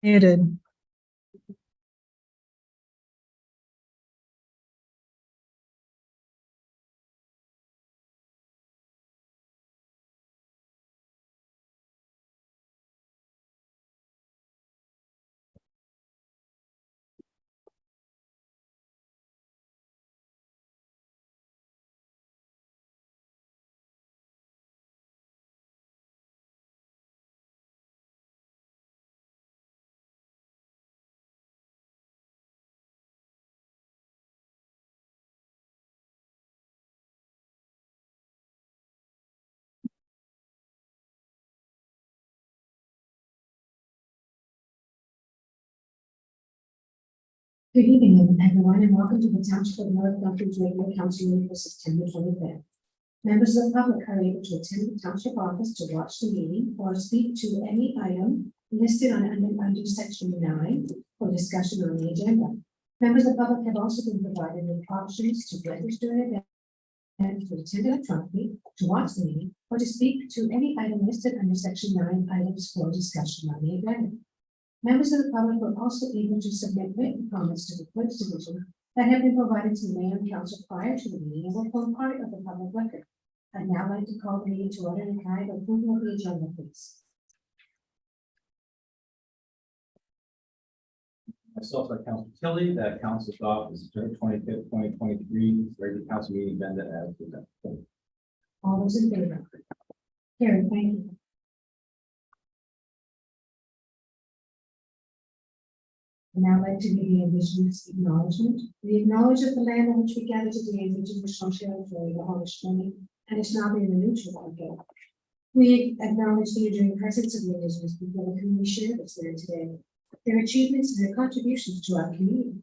Muted. Good evening, everyone, and welcome to the Township of North Dunford's regular council meeting for September 25th. Members of the public are able to attend the township office to watch the meeting or speak to any item listed under section 9 for discussion on the agenda. Members of the public have also been provided with options to register an event and to attend electronically, to watch the meeting, or to speak to any item listed under section 9 items for discussion on the agenda. Members of the public were also able to submit written comments to the clerk's division that have been provided to the mayor and council prior to the meeting and will form part of the public record. I'd now like to call the meeting to order and can I have approval of the agenda, please? Myself, like Councilor Tilly, that council's office, September 25th, 2023, regular council meeting agenda as presented. All those in favor? Carrie, thank you. And now I'd like to give the indigenous acknowledgement. We acknowledge that the land on which we gather today is indigenous Ontario, the Haudenosaunee, and it's now being renewed to Ontario. We acknowledge the enduring presence of the indigenous people with whom we share this land today, their achievements and their contributions to our community.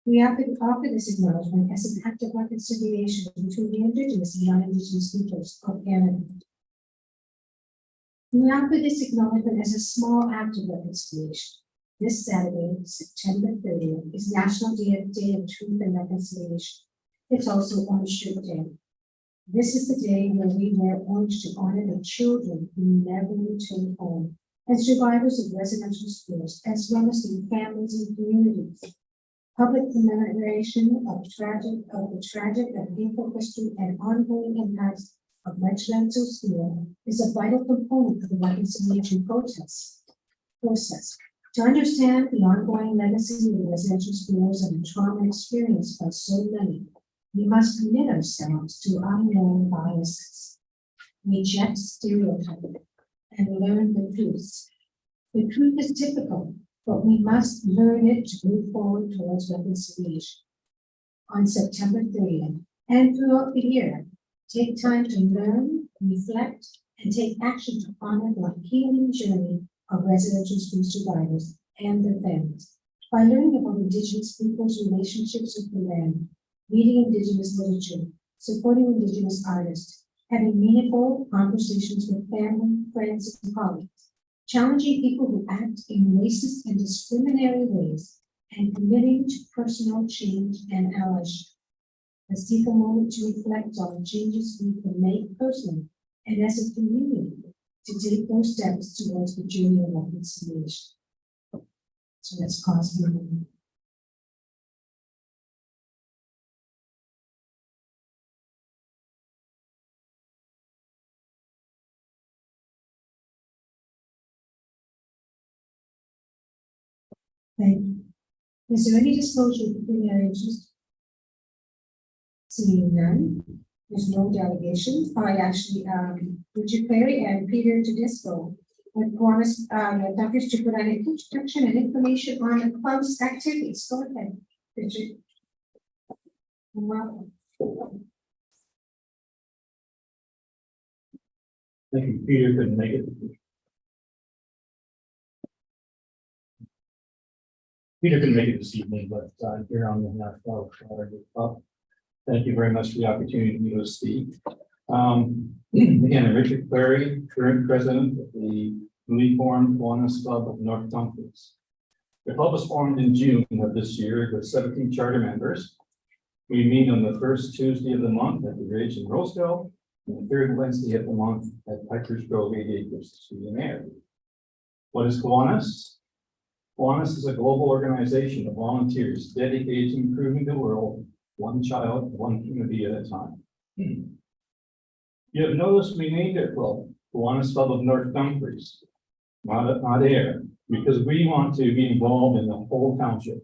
We offer this acknowledgement as an act of reconciliation between the indigenous and non-indigenous peoples of Canada. We offer this acknowledgement as a small act of reconciliation. This Saturday, September 30th, is National Day of Truth and Reconciliation. It's also Orange Shirt Day. This is the day where we wear orange to honor the children who never returned home and survivors of residential schools, as well as their families and communities. Public commemoration of the tragic and painful history and ongoing impacts of residential school is a vital component of the reconciliation process. To understand the ongoing legacy of the residential schools and the trauma experienced by so many, we must commit ourselves to unknown biases, reject stereotyping, and learn the truths. The truth is difficult, but we must learn it to move forward towards reconciliation. On September 30th and throughout the year, take time to learn, reflect, and take action to honor the healing journey of residential school survivors and their families. By learning about Indigenous peoples' relationships with the land, reading Indigenous literature, supporting Indigenous artists, having meaningful conversations with family, friends, and colleagues, challenging people who act in racist and discriminatory ways, and committing to personal change and allyship. Let's take a moment to reflect on the changes we can make personally and as a community to take those steps towards the journey of reconciliation. So let's pause for a moment. Thank you. Is there any disclosure of pecuniary interest? Seeing none, there's no delegation. Richard Clary and Peter Tedesco would promise Dr. to provide introduction and information on the club's activities. Go ahead, Richard. Welcome. Thank you. Peter couldn't make it. Peter couldn't make it this evening, but here on the club. Thank you very much for the opportunity to speak. Again, I'm Richard Clary, current president of the newly formed Kiwanis Club of North Dunford. The club was formed in June of this year with 17 charter members. We meet on the first Tuesday of the month at the Ridge in Roseville, and the third Wednesday of the month at Piper's Grove 88 Studio Air. What is Kiwanis? Kiwanis is a global organization of volunteers dedicated to improving the world, one child, one community at a time. You have noticed we named our club Kiwanis Club of North Dumfries, not Air, because we want to be involved in the whole township.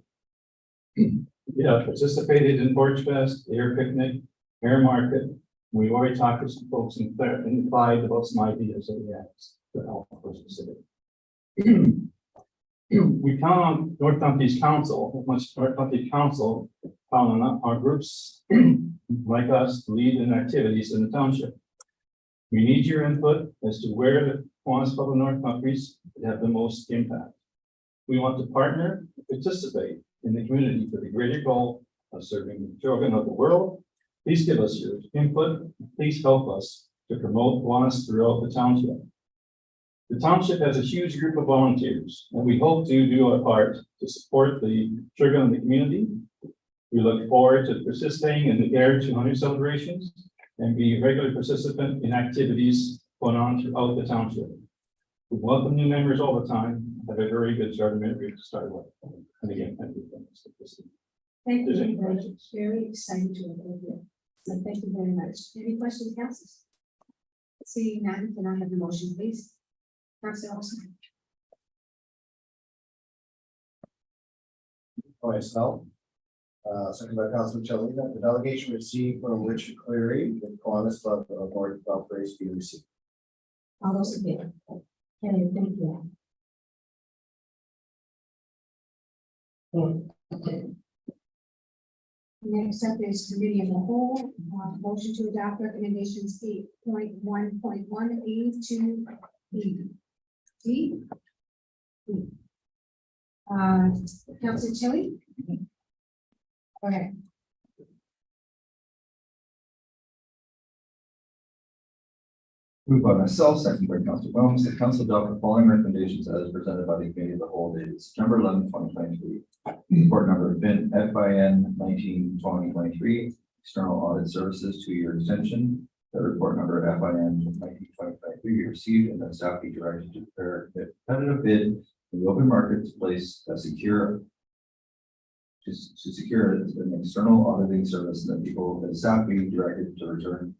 We have participated in Porch Fest, Air Picnic, Air Market. We've already talked to some folks in Clyde about some ideas that we have to help for specific. We count on North Dumfries Council, much North Dumfries Council, count on our groups like us to lead in activities in the township. We need your input as to where the Kiwanis Club of North Dumfries would have the most impact. We want to partner, participate in the community for the greater goal of serving the children of the world. Please give us your input. Please help us to promote Kiwanis throughout the township. The township has a huge group of volunteers, and we hope to do our part to support the children of the community. We look forward to participating in the Air 200 celebrations and be a regular participant in activities going on throughout the township. We welcome new members all the time. Have a very good start to start with. And again, thank you for this. Thank There's any you, very, questions? very excited to have you. So thank you very much. Any questions, council? Seeing none, can I have the motion, please? Councilor Olson. Myself. Second by Councilor Chelina, the delegation received from Richard Cleary, the Kiwanis Club of North Dumfries be received. All those in favor? Okay, thank you. Next up is committee of the whole, motion to adopt recommendations 8.1.1 A to B. D. Councilor Tilly? Okay. Moved by myself, second by Councilor Williams, the council adopt the following recommendations as presented by the committee of the whole dated September 11, 2023. Report number FIN 19/2023, external audit services 2-year extension. The report number FIN 19/2023 be received and that staff be directed to prepare a competitive bid in the open marketplace that secure an external auditing service that people that staff be directed to return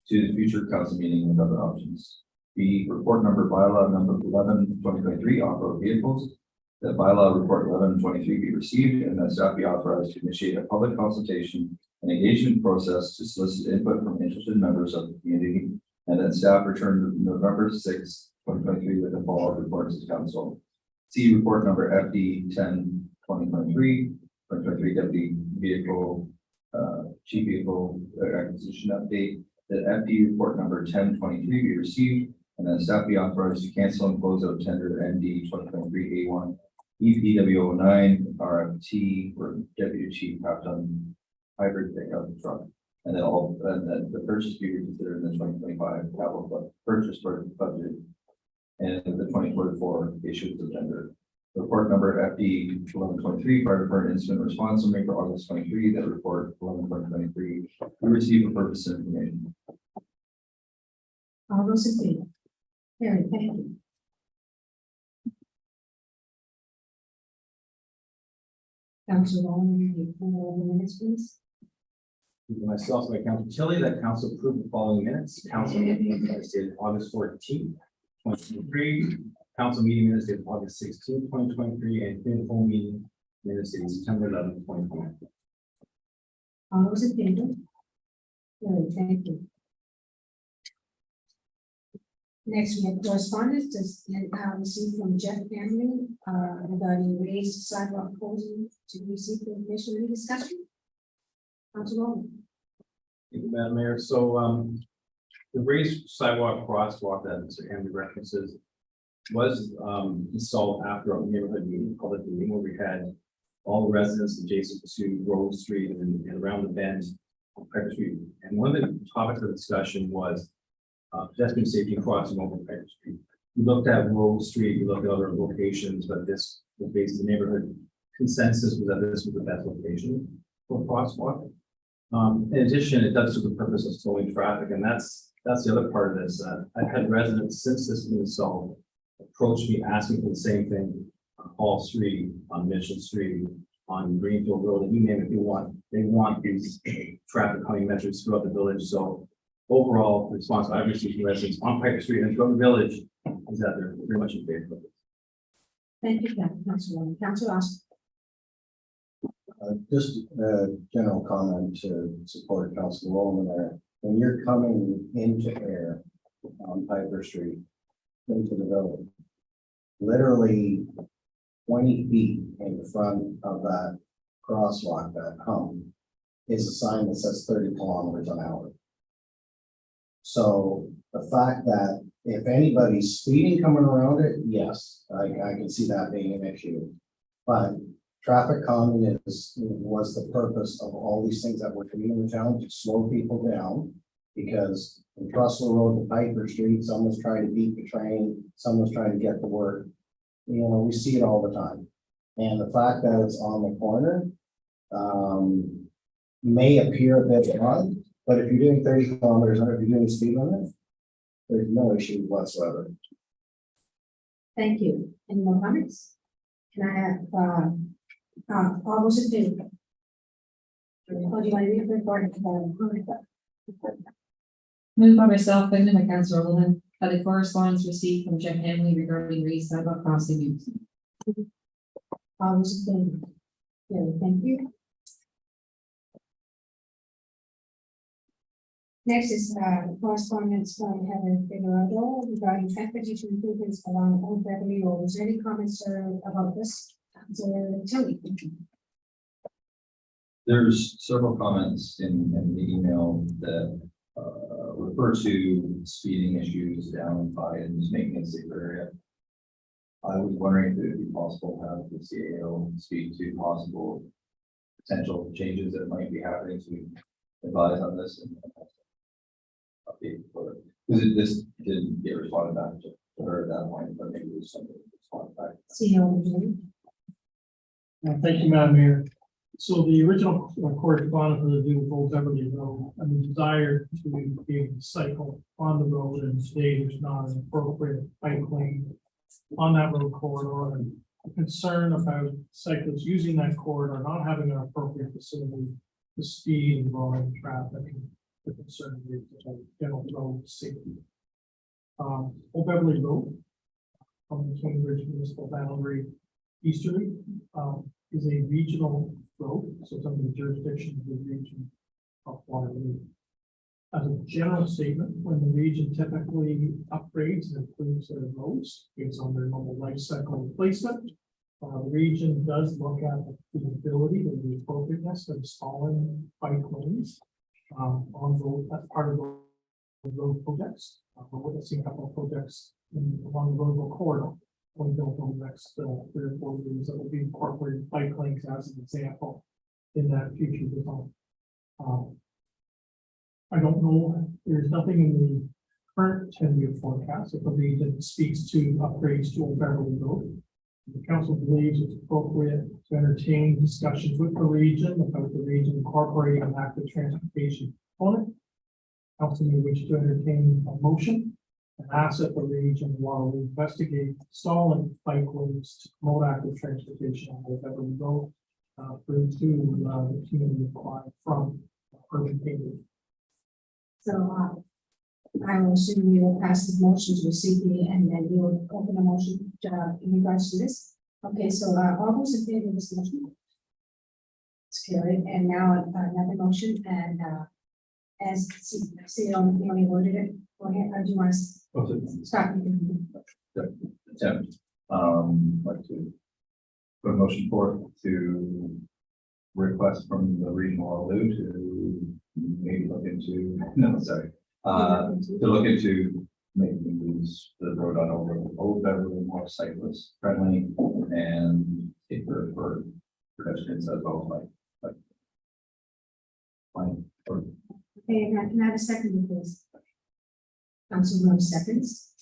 to the future council meeting with other options. B, report number bylaw number 11/2023 off-road vehicles. That bylaw report 11/23 be received and that staff be authorized to initiate a public consultation and engagement process to solicit input from interested members of the community. And that staff return November 6, 2023 with a follow-up report to the council. C, report number FD 10/2023 deputy vehicle chief vehicle acquisition update. That FD report number 10/23 be received and then staff be authorized to cancel and close out tender ND 2023 A1 EPW09 RFT for deputy chief half-ton hybrid pickup truck. And then the purchase be reconsidered in the 2025 capital purchase budget and the 2024 issuance of tender. Report number FD 11/23 fire department incident response summary for August 23. That report 11/23 we receive for purpose of information. All those in favor? Carried, thank you. Councilor Long, for the minutes, please. Myself, by Councilor Tilly, that council approved the following minutes. Council meeting minutes dated August 14th, 2023. Council meeting minutes dated August 16th, 2023, and full meeting minutes dated September 11th, 2023. All those in favor? Carried, thank you. Next, we have correspondence received from Jeff Family regarding raised sidewalk proposal to receive the information and discussion. Councilor Long. Thank you, Madam Mayor. So the raised sidewalk crosswalk that Mr. Henry references was installed after a neighborhood meeting, public meeting, where we had all the residents adjacent to Rose Street and around the bend on Piper Street. And one of the topics of discussion was pedestrian safety crossing over Piper Street. We looked at Rose Street, we looked at other locations, but this was based on the neighborhood consensus was that this was the best location for crosswalk. In addition, it does serve the purpose of slowing traffic, and that's the other part of this. I've had residents since this has been installed approach me asking for the same thing. Hall Street, on Mitchell Street, on Greenfield Road, and you name it, they want these traffic calming measures throughout the village, so overall, the response I've received from residents on Piper Street and throughout the village is that they're very much in favor of it. Thank you, Councilor. Councilor Austin. Just a general comment to support Councilor Rowland there. When you're coming into air on Piper Street into the village, literally 20 feet in front of that crosswalk, that hump, is a sign that says 30 kilometers an hour. So the fact that if anybody's speeding coming around it, yes, I can see that being an issue. But traffic calming was the purpose of all these things that we're doing in the town, to slow people down. Because from Russell Road to Piper Street, someone's trying to beat the train, someone's trying to get to work. You know, we see it all the time. And the fact that it's on the corner may appear a bit odd, but if you're doing 30 kilometers, or if you're doing speed limit, there's no issue whatsoever. Thank you. Any more comments? Can I have, all those in favor? Oh, do you want to read the report? Moved by myself, seconded by Councilor Rowland, that the correspondence received from Jeff Hanley regarding raised sidewalk crossing use. All those in favor? Yeah, thank you. Next is correspondence from Heather Figueroa regarding transportation improvements along Old Beverly Road. Is there any comments about this? So tell me. There's several comments in the email that refer to speeding issues down by and just making it a safer area. I was wondering if it would be possible to have the CAO speak to possible potential changes that might be happening to advise on this and update for it. Because this didn't get responded back to her at that point, but maybe there's something to respond back. See you over here. Thank you, Madam Mayor. So the original correspondence was to do with Old Beverly Road and the desire to be able to cycle on the road, and today there's not an appropriate bike lane on that road corridor, and a concern about cyclists using that corridor, not having an appropriate facility, the speed and volume of traffic, and the concern with general road safety. Old Beverly Road from the Cambridge municipal boundary easterly is a regional road, so it's under the jurisdiction of the region of Waterloo. As a general statement, when the region typically upgrades and improves their roads, it's on their normal life cycle replacement. The region does look at the ability and the appropriateness of installing bike lanes on road as part of the road projects. We're witnessing a couple of projects along the road corridor. When built over the next 3 or 4 years, that will be incorporated bike lanes as an example in that future design. I don't know, there's nothing in the current 10-year forecast that the region speaks to upgrades to Old Beverly Road. The council believes it's appropriate to entertain discussions with the region about the region incorporating an active transportation component. Council may wish to entertain a motion and ask that the region while we investigate installing bike lanes to promote active transportation on Old Beverly Road through to the community required from urban Cambridge. So I will assume you will pass the motion to CP and then you will open a motion in regards to this. Okay, so all those in favor of this motion? It's carried, and now another motion, and as see you only worded it. Go ahead, or do you want to start? Attempt, like to put a motion forth to request from the regional Waterloo to maybe look into, to look into making the road on Old Beverly more cyclist friendly and safer for pedestrians as well as Okay, can I have a second, please? Councilwoman seconds.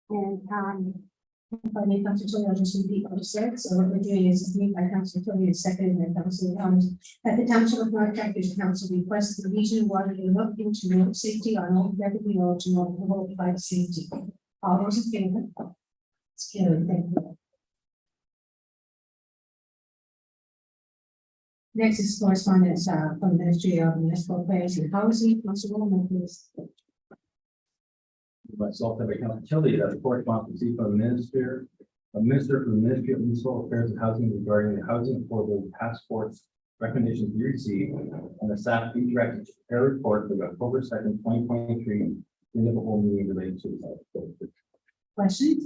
And, if I may, Council Tony, I'll just repeat what I said. So what we're doing is moved by Council Tony and seconded by Council Thomas. That the Township of North Carolina Council requests the region of Waterloo look into road safety on all Beverly Road to promote bike safety. All those in favor? It's carried, thank you. Next is correspondence from the Ministry of Municipal Affairs and Housing. Council Woman, please. Myself, every council, Tilly, that corresponds to see from the Minister from the Ministry of Municipal Affairs and Housing regarding the Housing Affordable Task Force recommendations we received, and the staff be directed to prepare a report for the October 2nd, 2023, in the whole meeting related to this. Questions?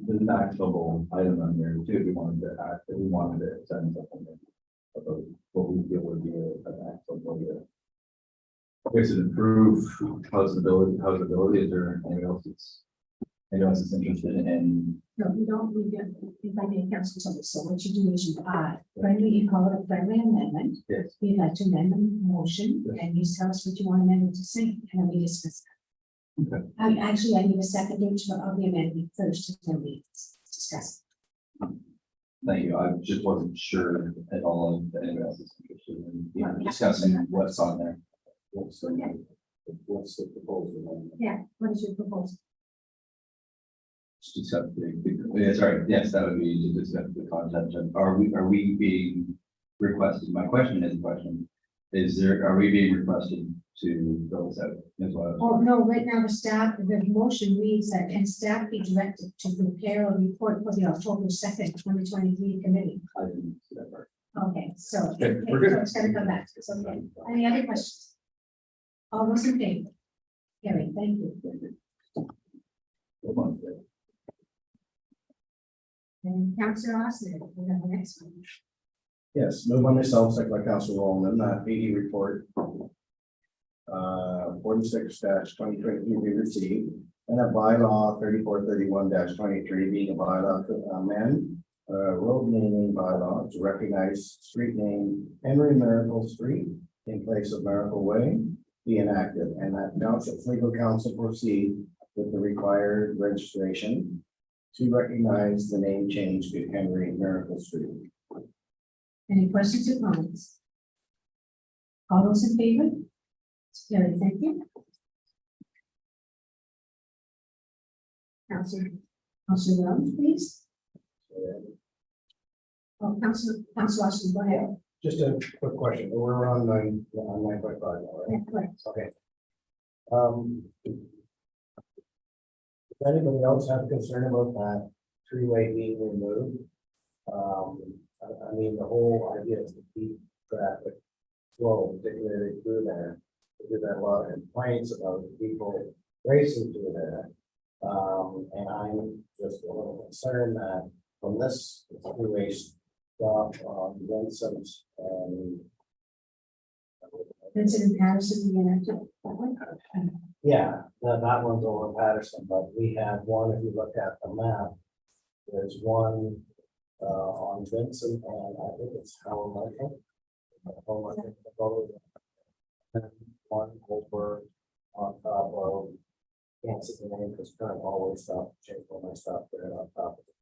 There's an actionable item on there too, if we wanted to act, if we wanted to send something about what we feel would be an actionable. I guess to improve housability, is there anyone else that's interested in? No, you don't, we get, if I may, Council Tony, so what you do is you friendly, you call it a friendly amendment. Yes. You'd like to amend the motion, and you tell us what you want amendment to say, and then we discuss that. Okay. Actually, I need a second of the amendment first, and then we discuss. Thank you. I just wasn't sure at all if anyone else is interested in discussing what's on there. What's the proposal? Yeah, what is your proposal? Just discuss yeah, sorry, yes, that would be to discuss the content. Are we being requested? My question is, are we being requested to fill this out as well? Oh, no, right now the motion reads that, and staff be directed to prepare a report for the October 2nd, 2023 committee. I didn't see that part. Okay, so, Okay, we're good. so it's gonna come back. It's okay. Any other questions? All those in favor? Carrie, thank you. Come on. And Councilor Austin, we have the next one. Yes, moved by myself, second by Council Rowland, that BD report. 46-2023 be received, and that bylaw 3431-23 being a bylaw to amend. Road naming bylaw to recognize street name Henry Miracle Street in place of Miracle Way be enacted, and that Township's legal counsel proceed with the required registration to recognize the name change to Henry Miracle Street. Any questions or comments? All those in favor? Carrie, thank you. Councilor Rowland, please. Oh, Councilor Austin, go ahead. Just a quick question, we're on 9.5 now, right? Yeah, correct. Okay. Does anybody else have concern about that three-way being removed? I mean, the whole idea is to keep traffic flow, particularly through there. We've had a lot of complaints about people racing through there. And I'm just a little concerned that from this three-way stop on Vincent and Vincent and Patterson, you know, that one? yeah, that one's over Patterson, but we have one, if you look at the map, there's one on Vincent and I think it's Howard Michael. And one over on top of, can't see the name because current always stop, change when I stop there on top of it.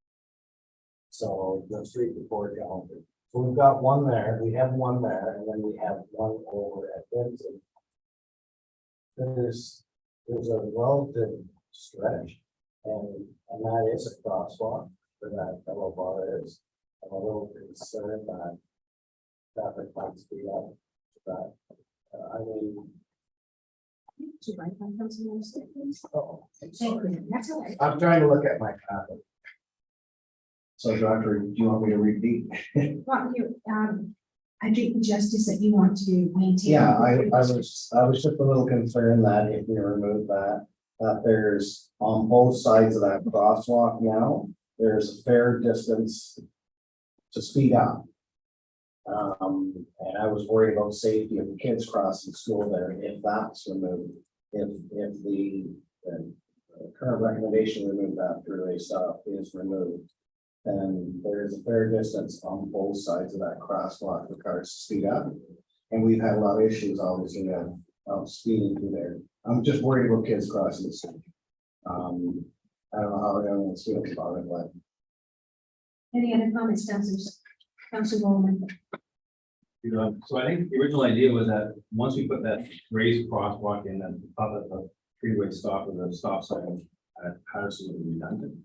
So the street before calendar. So we've got one there, we have one there, and then we have one over at Vincent. There's a relative stretch, and that is a crosswalk for that fellow bar is. I'm a little concerned that traffic might speed up to that. I mean, To write on Councilor Austin, please. oh, Thank sorry. you. That's all right. I'm trying to look at my traffic. So Doctor, do you want me to repeat? Well, you, I think the justice that you want to maintain. Yeah, I was just a little concerned that if we remove that, there's on both sides of that crosswalk now, there's a fair distance to speed up. And I was worried about safety of the kids crossing school there, if that's removed, if the current recommendation remove that through a stop is removed. then there's a fair distance on both sides of that crosswalk for cars to speed up. And we've had a lot of issues, obviously, of speeding through there. I'm just worried about kids crossing the street. I don't know how everyone feels about it, but Any other comments, councilors? Council Bowman? So I think the original idea was that once we put that raised crosswalk in, and thought that the freeway stop with a stop sign at Patterson would be redundant.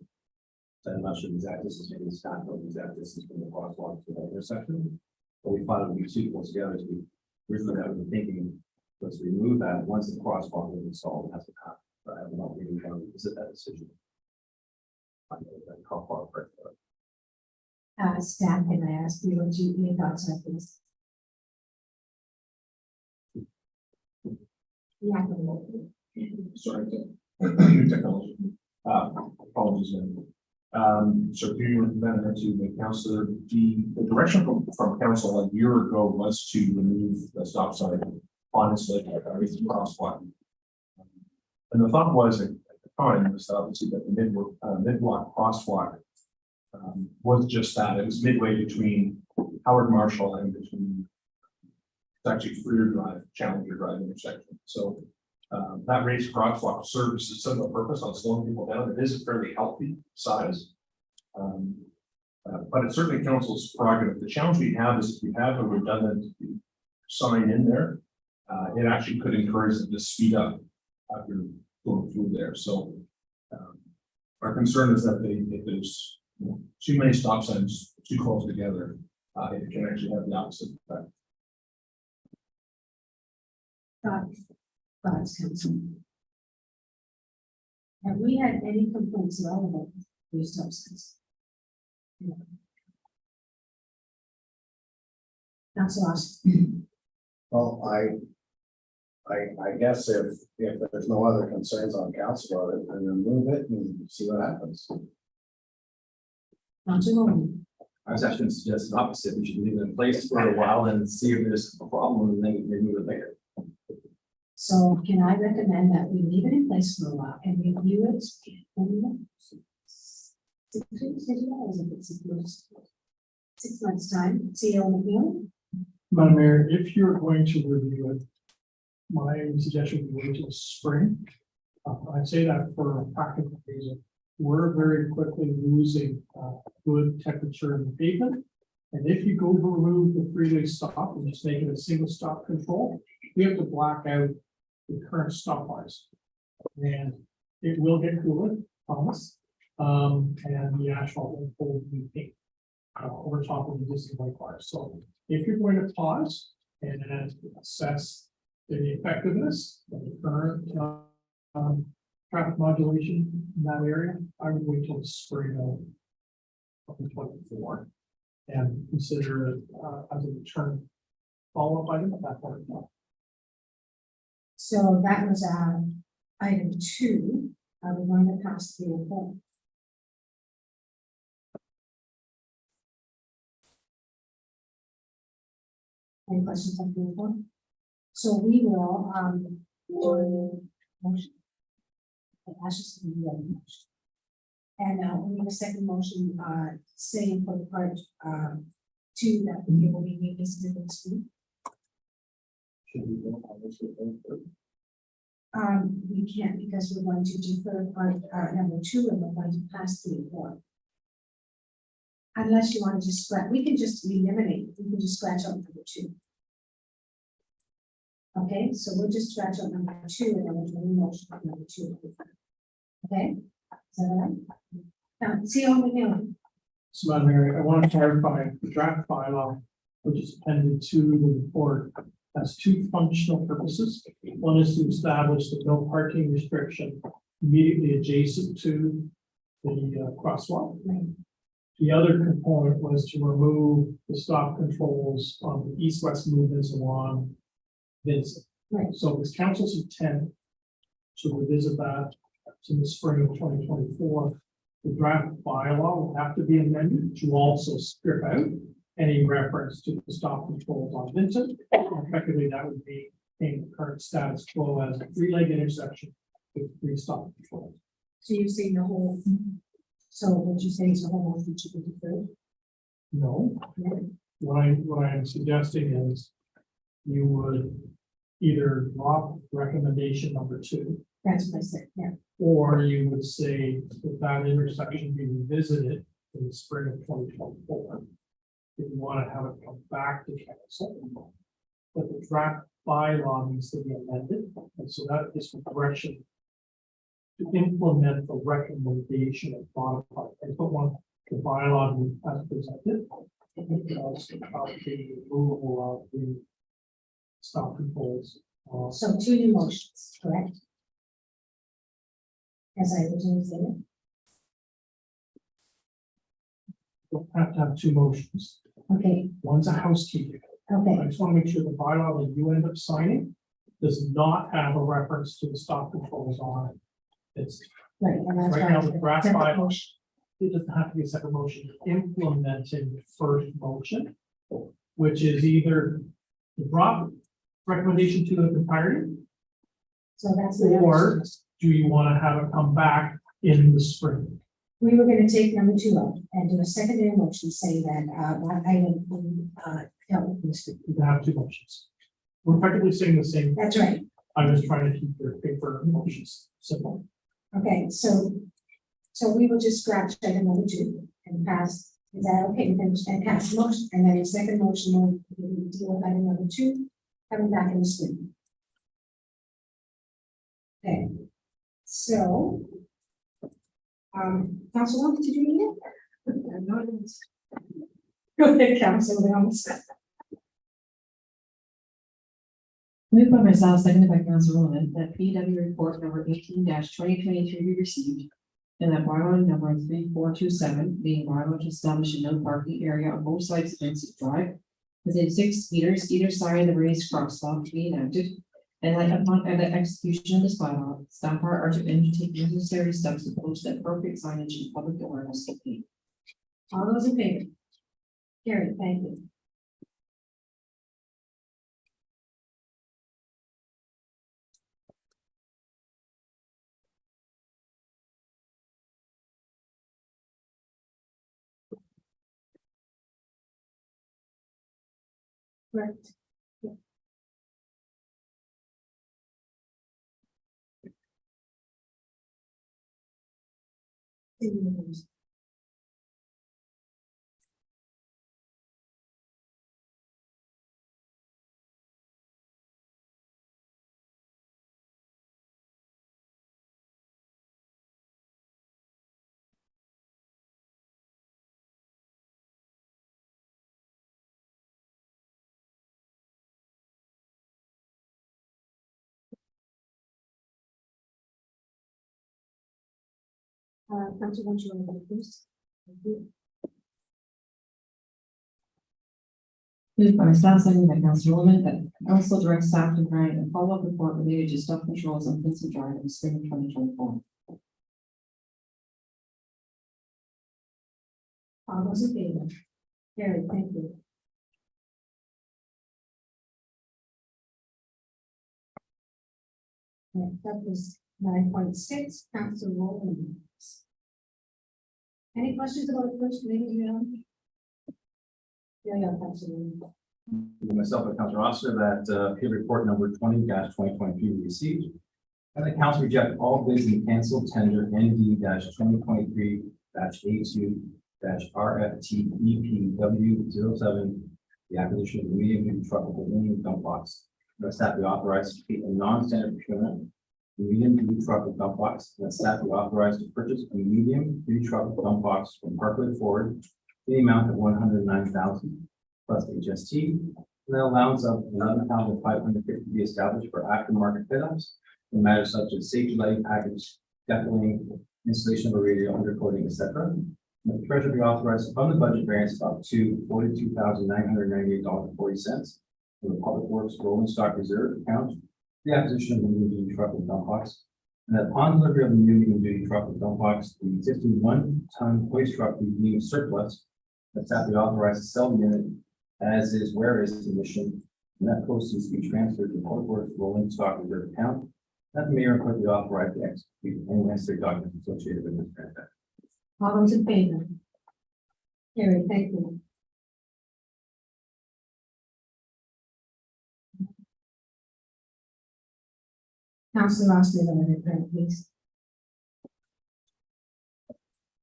So I'm not sure the exact distance, maybe it's not the exact distance from the crosswalk to the intersection. But we thought it would be suitable together, so we originally I was thinking, let's remove that once the crosswalk is installed, has to come. But I have not really want to revisit that decision. I know that how far apart they are. Staff, can I ask you what your thoughts on this? Yeah. Sorry. Technology. Apologies. So you recommended to the council, the direction from council a year ago was to remove the stop sign on this lake, crosswalk. And the thought was at the time was obviously that the mid-block crosswalk was just that. It was midway between Howard Marshall and between it's actually Freer Drive, Challenger Drive intersection. So that raised crosswalk serves a similar purpose on slowing people down. It is a fairly healthy size. But it's certainly council's prerogative. The challenge we have is if we have a redundant sign in there, it actually could encourage them to speed up after going through there. So our concern is that if there's too many stop signs too close together, it can actually have the opposite effect. Thoughts, council? Have we had any complaints at all about these stop signs? No. Council Austin? well, I guess if there's no other concerns on council about it, then remove it and see what happens. Council Bowman? I was actually going to suggest the opposite. We should leave it in place for a while and see if there's a problem and then remove it later. So can I recommend that we leave it in place for a while and review it? In 6 months time, see how we feel? Madam Mayor, if you're going to review it, my suggestion would be wait till spring. I'd say that for a practical reason. We're very quickly losing good temperature in the pavement. And if you go to remove the freeway stop and just make it a single stop control, we have to black out the current stop lines. And it will get cooler, promise. And the asphalt will hold new paint over top of the existing white bars. So if you're going to pause and then assess the effectiveness of the current traffic modulation in that area, I would wait till the spring of 2024 and consider it as a return follow-up item at that point. So that was item 2. Are we going to pass the report? Any questions on the report? So we will do motion. Ashes to the motion. And we have a second motion saying for the part 2 that we will be revisited this week. Should we go on this report first? We can't because we're going to defer part number 2 and we're going to pass the report. Unless you want to just scratch, we can just eliminate, we can just scratch out number 2. Okay, so we'll just scratch out number 2 and then we'll do a motion on number 2. Okay, is that all right? Now, see how we're doing. So, Madam Mayor, I want to clarify the draft bylaw, which is appended to the report, has 2 functional purposes. One is to establish the no parking restriction immediately adjacent to the crosswalk. The other component was to remove the stop controls on the east-west movements along Vincent. Right. So it's council's intent to revisit that in the spring of 2024. The draft bylaw will have to be amended to also strip out any reference to the stop controls on Vincent. Effectively, that would be in the current status quo as a 3-leg intersection with 3 stop controls. So you're saying the whole So what you say is the whole motion should be deferred? No, Yeah. what I'm suggesting is you would either drop recommendation number 2, That's what I said, yeah. or you would say that intersection be revisited in the spring of 2024. If you want to have it come back to council. But the draft bylaw needs to be amended, and so that is the direction to implement the recommendation of modified. I don't want the bylaw to be as presented because of the removal of the stop controls. So 2 new motions, correct? As I originally said, Don't have to have 2 motions. okay, One's a housekeeping. okay, I just want to make sure the bylaw that you end up signing does not have a reference to the stop controls on it. It's, right, and that's Right why. now, I the said draft separate bylaw- motion. it doesn't have to be a separate motion, implementing the first motion, which is either the drop recommendation to the entirety, So that's. the or do you want to have it come back in the spring? We were gonna take number 2 out and do a secondary motion saying that, that item, dealt with this. You can have 2 motions. We're effectively saying the same, That's right. I'm just trying to keep your paper motions simple. Okay, so we will just scratch item number 2 and pass, is that okay? And pass the motion, and then the second motion will deal with item number 2, coming back in the spring. Okay, so. Council, did you need it? Go ahead, Council, Moved by myself, seconded by Council Rowland, that PW report number 18-2023 be received. And that bylaw number 3427, being bylaw to establish a no parking area on both sides of Vincent Drive. Within 6 meters either side of the raised crosswalk to be enacted. And that upon the execution of this bylaw, staff are to undertake necessary steps to post the appropriate signage in public awareness. All those in favor? Carrie, thank you. Correct. Council, won't you want to please? Thank you. Moved by myself, seconded by Council Rowland, that council directs staff to provide a follow-up report related to stop controls on Vincent Drive in the spring of 2024. All those in favor? Carrie, thank you. Right, that was 9.6, Council Rowland. Any questions about the first reading, Yeah, Council Rowland. Myself and Councilor Officer that PW report number 20-2023 received. And the council reject all bids and cancel tender ND-2023-A2-RFTEPW07, the acquisition of the medium duty truck with aluminum dump box. The staff be authorized to keep a non-standard procurement, a medium duty truck with dump box, and the staff be authorized to purchase a medium duty truck with dump box from Parkway Ford in the amount of $109,000 plus HST. And an allowance of $11,550 be established for aftermarket fit-ups in matters such as safety lighting package, decorating, installation of a radio, undercoating, etc. And the treasurer be authorized to fund the budget variance up to $42,998.40 for the Public Works Rolling Stock Reserve account, the acquisition of the new duty truck with dump box. And that upon delivery of the new medium duty truck with dump box, the existing 1-ton hoist truck be deemed surplus. The staff be authorized to sell the unit as is where is condition, and that proceeds to be transferred to Public Works Rolling Stock Reserve account. That the mayor and clerk be authorized to execute any necessary documents associated with this transaction. All those in favor? Carried, thank you. Councillor Austin, please.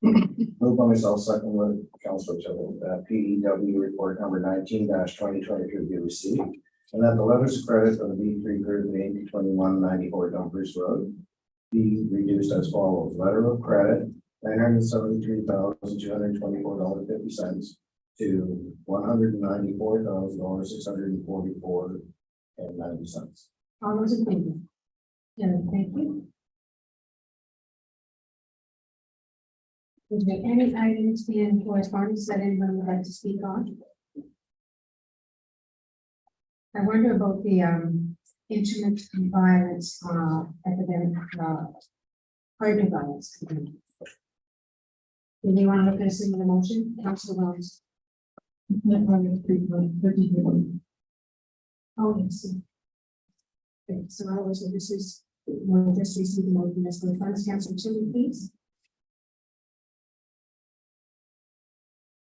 Move by myself, second with Councilor Tillman, that PEW report number 19-2023 be received. And that the letters of credit for the B3 Group Inc. 2194 Dumfries Road be reduced as follows. Letter of credit, $973,224.50 to $194,644.90. All those in favor? Carried, thank you. Is there any items in correspondence that anyone would like to speak on? I wonder about the intimate violence epidemic, partner violence. Do you want to look at a similar motion, Councilor Wells? Oh, yes. Okay, so I was, this is, we'll just receive the motion as the funds, Councilor Chili, please.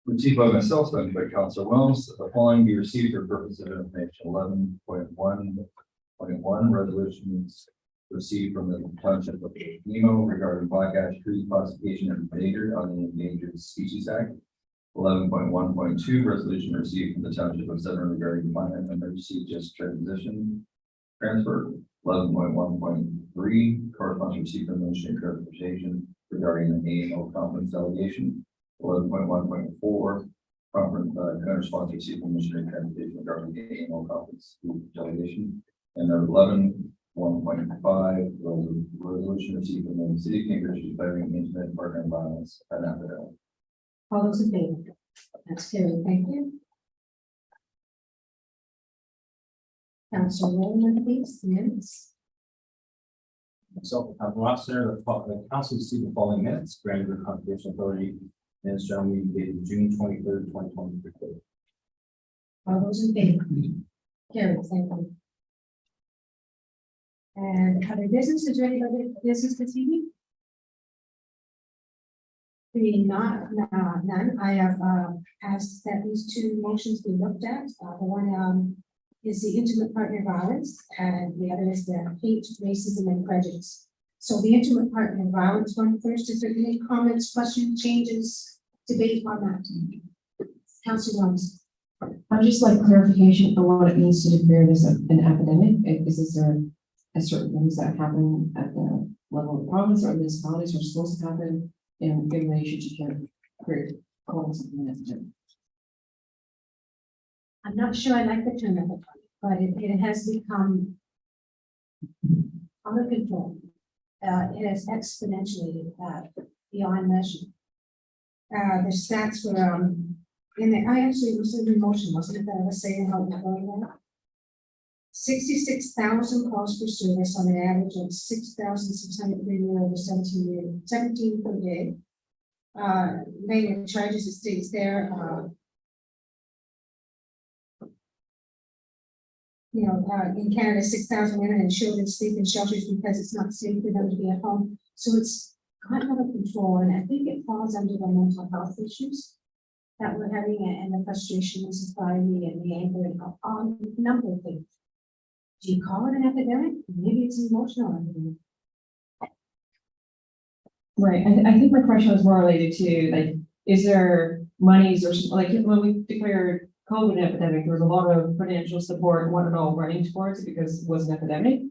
Received by myself, seconded by Councilor Wells, that the following be received for purpose of information. 11.1.1 resolutions received from the Township of Nemo regarding black ash tree classification and endangered on the Endangered Species Act. 11.1.2 resolution received from the Township of Severn regarding climate emergency just transfer. 11.1.3 correspondence received from the Ministry of Transportation regarding the AMO conference delegation. 11.1.4 conference counter-sponsor received from Ministry of Transportation regarding the AMO conference delegation. And 11.1.5 resolution received from the City of Cambridge declaring intimate partner violence an epidemic. All those in favor? That's carried, thank you. Councilor Rowland, please, minutes. So, Ross, there, the council received the following minutes, granted the Conservation Authority minutes general meeting dated June 23rd, 2023. All those in favor? Carried, thank you. And other business, is there any other business this evening? Being none, I have asked that these two motions be looked at. The one is the intimate partner violence, and the other is the hate, racism, and prejudice. So the intimate partner violence one first. Is there any comments, questions, changes, debate on that? Councilor Wells. I'd just like clarification for what it means to declare this an epidemic. Is there a certain things that happen at the level of the province or municipalities are supposed to happen in relation to calling something an epidemic? I'm not sure I like the term epidemic, but it has become under control. It has exponentially beyond measure. The stats were I actually was in the motion, wasn't it, that I was saying how it's going on? 66,000 calls per service on an average of 6,600 over 17 per day. Main charges, it states there, in Canada, 6,000 women and children sleep in shelters because it's not safe for them to be at home. So it's gotten out of control, and I think it falls under the mental health issues that we're having and the frustration in society and the anger and on a number of things. Do you call it an epidemic? Maybe it's an emotional epidemic. Right. I think my question was more related to, like, is there monies or something, like when we declared COVID epidemic, there was a lot of financial support, one and all running towards it because it was an epidemic.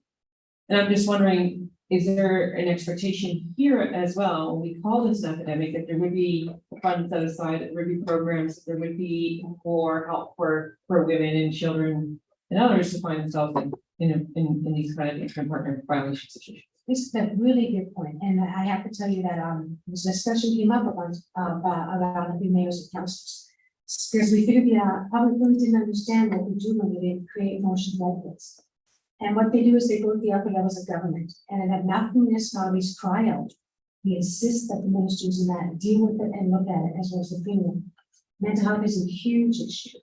And I'm just wondering, is there an expectation here as well, when we call this an epidemic, that there would be funds set aside, that there would be programs, that there would be more help for women and children and others to find themselves in these kind of intimate partner violation situations? This is a really good point, and I have to tell you that this discussion came up about a few mayors and councils, because we figured the public really didn't understand what we do when we didn't create motions like this. And what they do is they go to the upper levels of government, and at enough municipalities cry out. We insist that the ministers in that deal with it and look at it as well as the premium. Mental health is a huge issue,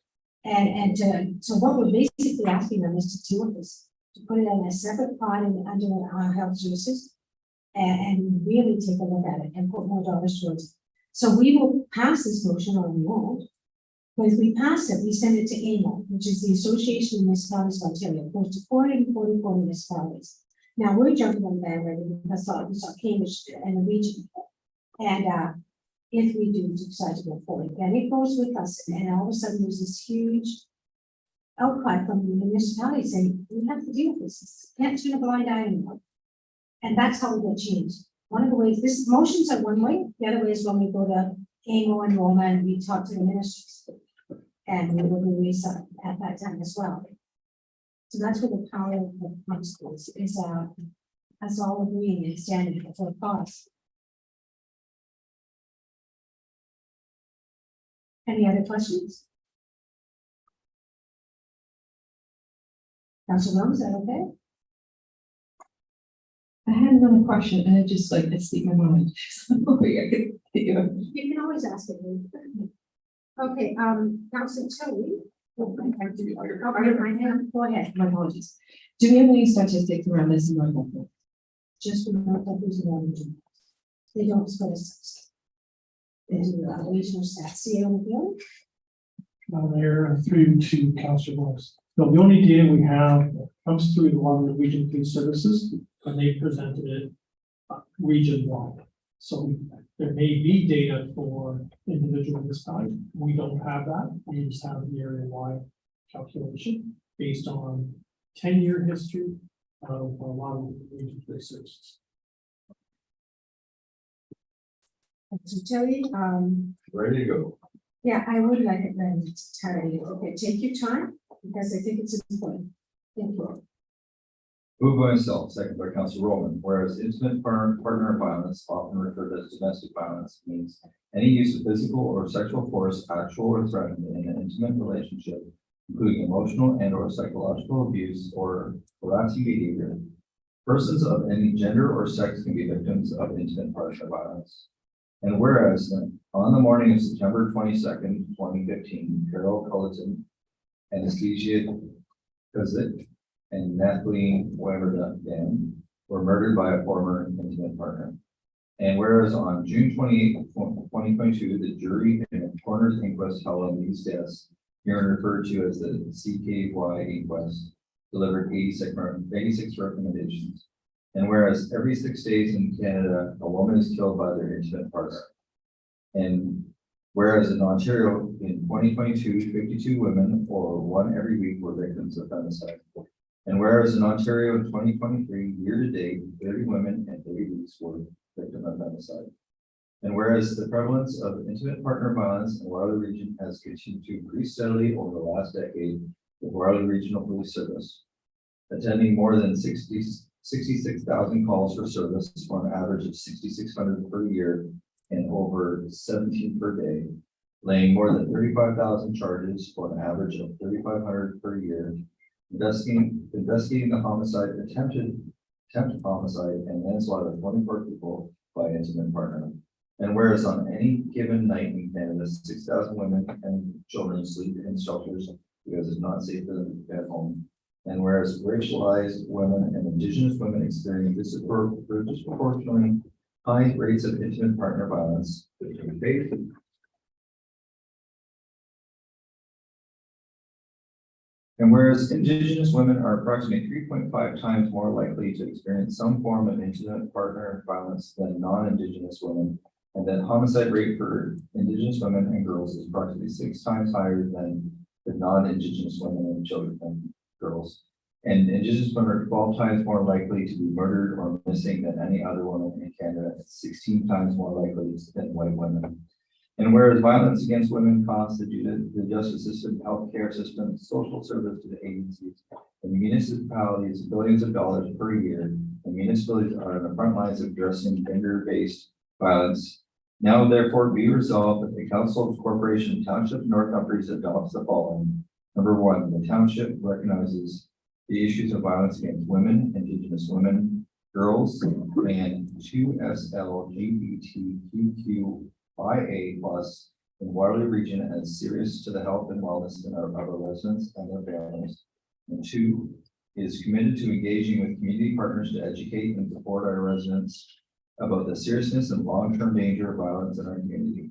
so what we're basically asking them is to deal with this, to put it in a separate pot and under our health services, and really take a look at it and put more dollars towards it. So we will pass this motion or we won't. But if we pass it, we send it to AMO, which is the Association of Municipalities of Ontario, it goes to 444 municipalities. Now, we're jumping on that already because we saw Cambridge and the region. And if we do decide to go forward, then it goes with us, and all of a sudden there's this huge outcry from the municipality saying, we have to deal with this, can't turn a blind eye anymore. And that's how we get changed. One of the ways, this motions are one way, the other way is when we go to AMO and Roma and we talk to the ministers. And we will release at that time as well. So that's where the power of the council is us all agreeing and standing for a cause. Any other questions? Councilor Rose, is that okay? I had another question and it just like, it slipped my mind. You can always ask it. Okay, Councilor Tilly. Oh, go ahead. My apologies. Do we have any statistics around this in North Baltimore? Just remember that there's no region. They don't split us. They do regional stats. See it on the field? Mayor, through to Councilor Rose. No, the only data we have comes through the Waterloo Region Food Services, and they presented it region wide. So there may be data for individual municipalities. We don't have that. We just have the area wide calculation based on 10-year history of a lot of region food services. So Tilly, Ready to go. yeah, I would like it then entirely. Okay, take your time because I think it's important. Thank you. Moved by myself, second by Council Rowland, whereas intimate partner violence, often referred to as domestic violence, means any use of physical or sexual force, actual or threatened in an intimate relationship, including emotional and or psychological abuse or harassing behavior. Persons of any gender or sex can be victims of intimate partner violence. And whereas on the morning of September 22nd, 2015, Carol Culleton, Anastasia Kozik, and Kathleen Weberdan were murdered by a former intimate partner. And whereas on June 28, 2022, the jury in a coroner's inquest held on these deaths, here referred to as the CKY inquest, delivered 86 recommendations. And whereas every 6 days in Canada, a woman is killed by their intimate partner. And whereas in Ontario, in 2022, 52 women, or one every week, were victims of femicide. And whereas in Ontario in 2023, year to date, 30 women and 30 weeks were victims of femicide. And whereas the prevalence of intimate partner violence in the Waterloo region has continued to increase steadily over the last decade, the Waterloo Regional Police Service, attending more than 66,000 calls for service for an average of 6,600 per year and over 17 per day, laying more than 35,000 charges for an average of 3,500 per year, investigating the homicide, attempted homicide and manslaughter of 24 people by intimate partner. And whereas on any given night in Canada, 6,000 women and children sleep in shelters because it's not safe for them to be at home. And whereas racialized women and Indigenous women experience disproportionately high rates of intimate partner violence, and whereas Indigenous women are approximately 3.5 times more likely to experience some form of intimate partner violence than non-Indigenous women, and that homicide rate for Indigenous women and girls is approximately 6 times higher than the non-Indigenous women and children and girls. And Indigenous women are 12 times more likely to be murdered or missing than any other woman in Canada, 16 times more likely than white women. And whereas violence against women costs the justice system, healthcare system, social service to the agencies, and municipalities billions of dollars per year, and municipalities are on the front lines of addressing gender-based violence. Now therefore be resolved that the Council of Corporation Township North Humphreys adopts the following. Number 1, the township recognizes the issues of violence against women, Indigenous women, girls, and 2 SLGBTQIA+ in Waterloo region as serious to the health and wellness of our residents and their families. And 2, is committed to engaging with community partners to educate and support our residents about the seriousness and long-term danger of violence in our community.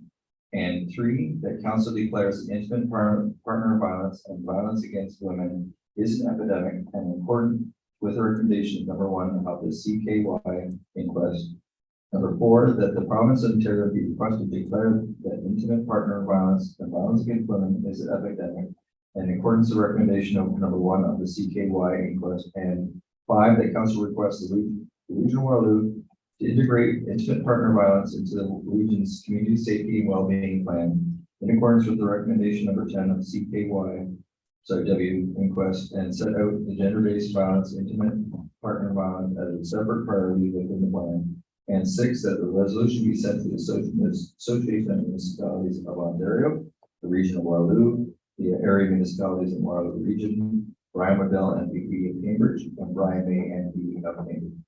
And 3, that council declares intimate partner violence and violence against women is an epidemic and in accordance with recommendation number 1 of the CKY inquest. Number 4, that the province of Ontario be requested to declare that intimate partner violence and violence against women is an epidemic and in accordance with recommendation of number 1 of the CKY inquest. And 5, that council requests the Region of Waterloo to integrate intimate partner violence into the region's community safety and well-being plan in accordance with the recommendation number 10 of CKY, W inquest, and set out the gender-based violence, intimate partner violence as a separate priority within the plan. And 6, that the resolution be sent to the Association of Municipalities of Ontario, the Region of Waterloo, the area municipalities in Waterloo Region, Brian Waddell, MVP of Cambridge, and Brian May, MP of Cambridge.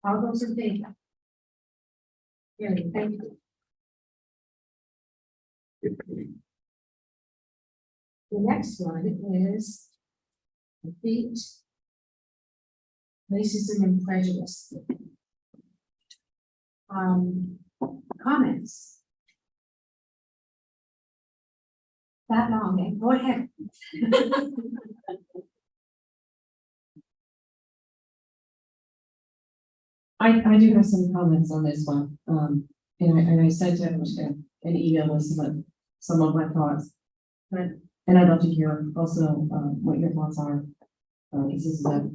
All those in favor? Very, thank you. The next one is defeat racism and prejudice. Comments? That long, eh? Go ahead. I do have some comments on this one, and I sent out an email with some of my thoughts. And I'd love to hear also, what your thoughts are. This is a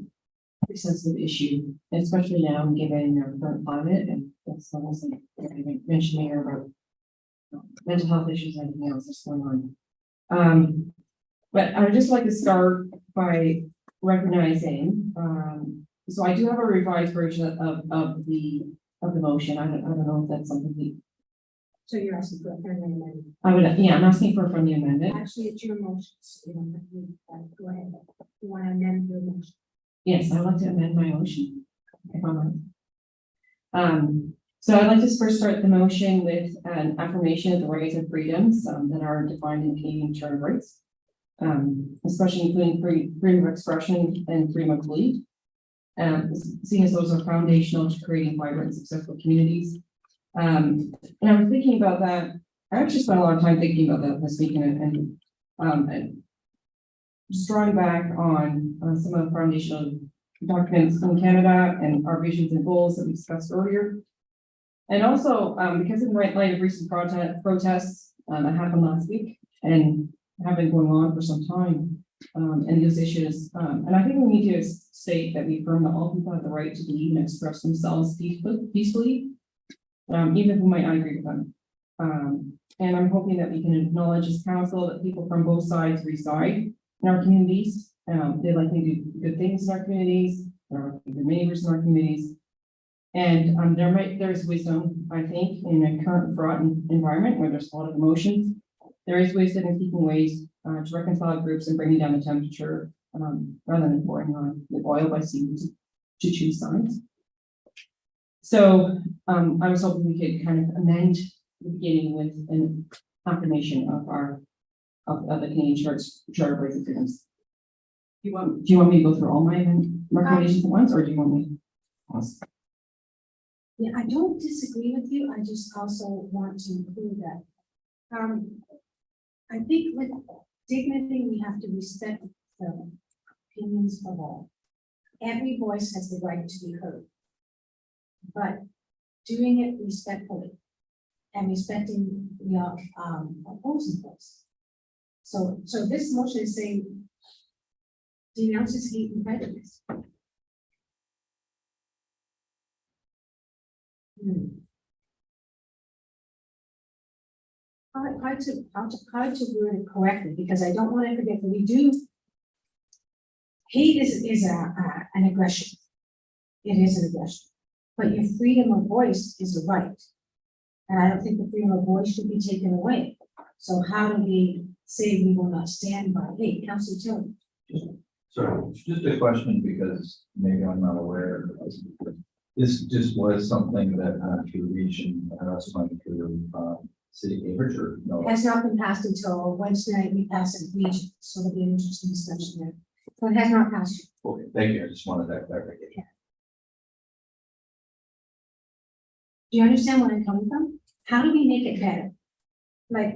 pretty sensitive issue, especially now given our current climate, and it's almost like I mentioned here about mental health issues and everything else that's going on. But I would just like to start by recognizing, so I do have a revised version of the motion. I don't know if that's something So you're asking for a friendly amendment. I'm asking for a friendly amendment. Actually, it's your motion, so you don't have to, go ahead. You want to amend your motion? Yes, I'd like to amend my motion, if I'm right. So I'd like to first start the motion with an affirmation of the rights and freedoms that are defined in Canadian Charter of Rights, especially including freedom of expression and freedom of belief. Seeing as those are foundational to creating vibrant and successful communities. And I was thinking about that. I actually spent a lot of time thinking about that this week and just drawing back on some of the foundational documents in Canada and our visions and goals that we discussed earlier. And also because in light of recent protests that happened last week and have been going on for some time, and those issues, and I think we need to state that we affirm that all people have the right to believe and express themselves peacefully, even if we might not agree with them. And I'm hoping that we can acknowledge as council that people from both sides reside in our communities. They likely do good things in our communities. There are good neighbors in our communities. And there's wisdom, I think, in a current fraught environment where there's a lot of emotions. There is wisdom in seeking ways to reconcile groups and bringing down the temperature rather than pouring on the oil by seeming to choose sides. So I was hoping we could kind of amend the beginning with an affirmation of the Canadian Charter of Rights and Freedoms. Do you want me to go through all my recommendations at once, or do you want me to pause? Yeah, I don't disagree with you. I just also want to include that. I think with dignity, we have to respect the opinions of all. Every voice has the right to be heard. But doing it respectfully and respecting the opposing voice. So this motion is saying denounces hate and prejudice. Hard to word it correctly, because I don't want to forget that we do. Hate is an aggression. It is an aggression, but your freedom of voice is a right, and I don't think the freedom of voice should be taken away. So how do we say we will not stand by hate? Councilor Tilley. So just a question, because maybe I'm not aware of this. This just was something that your region us went through city Cambridge, or no? Has not been passed until Wednesday night. We passed it in region, so there'll be an interesting discussion there. So it has not passed. Okay, thank you. I just wanted that clarification. Do you understand where I'm coming from? How do we make it better? Like,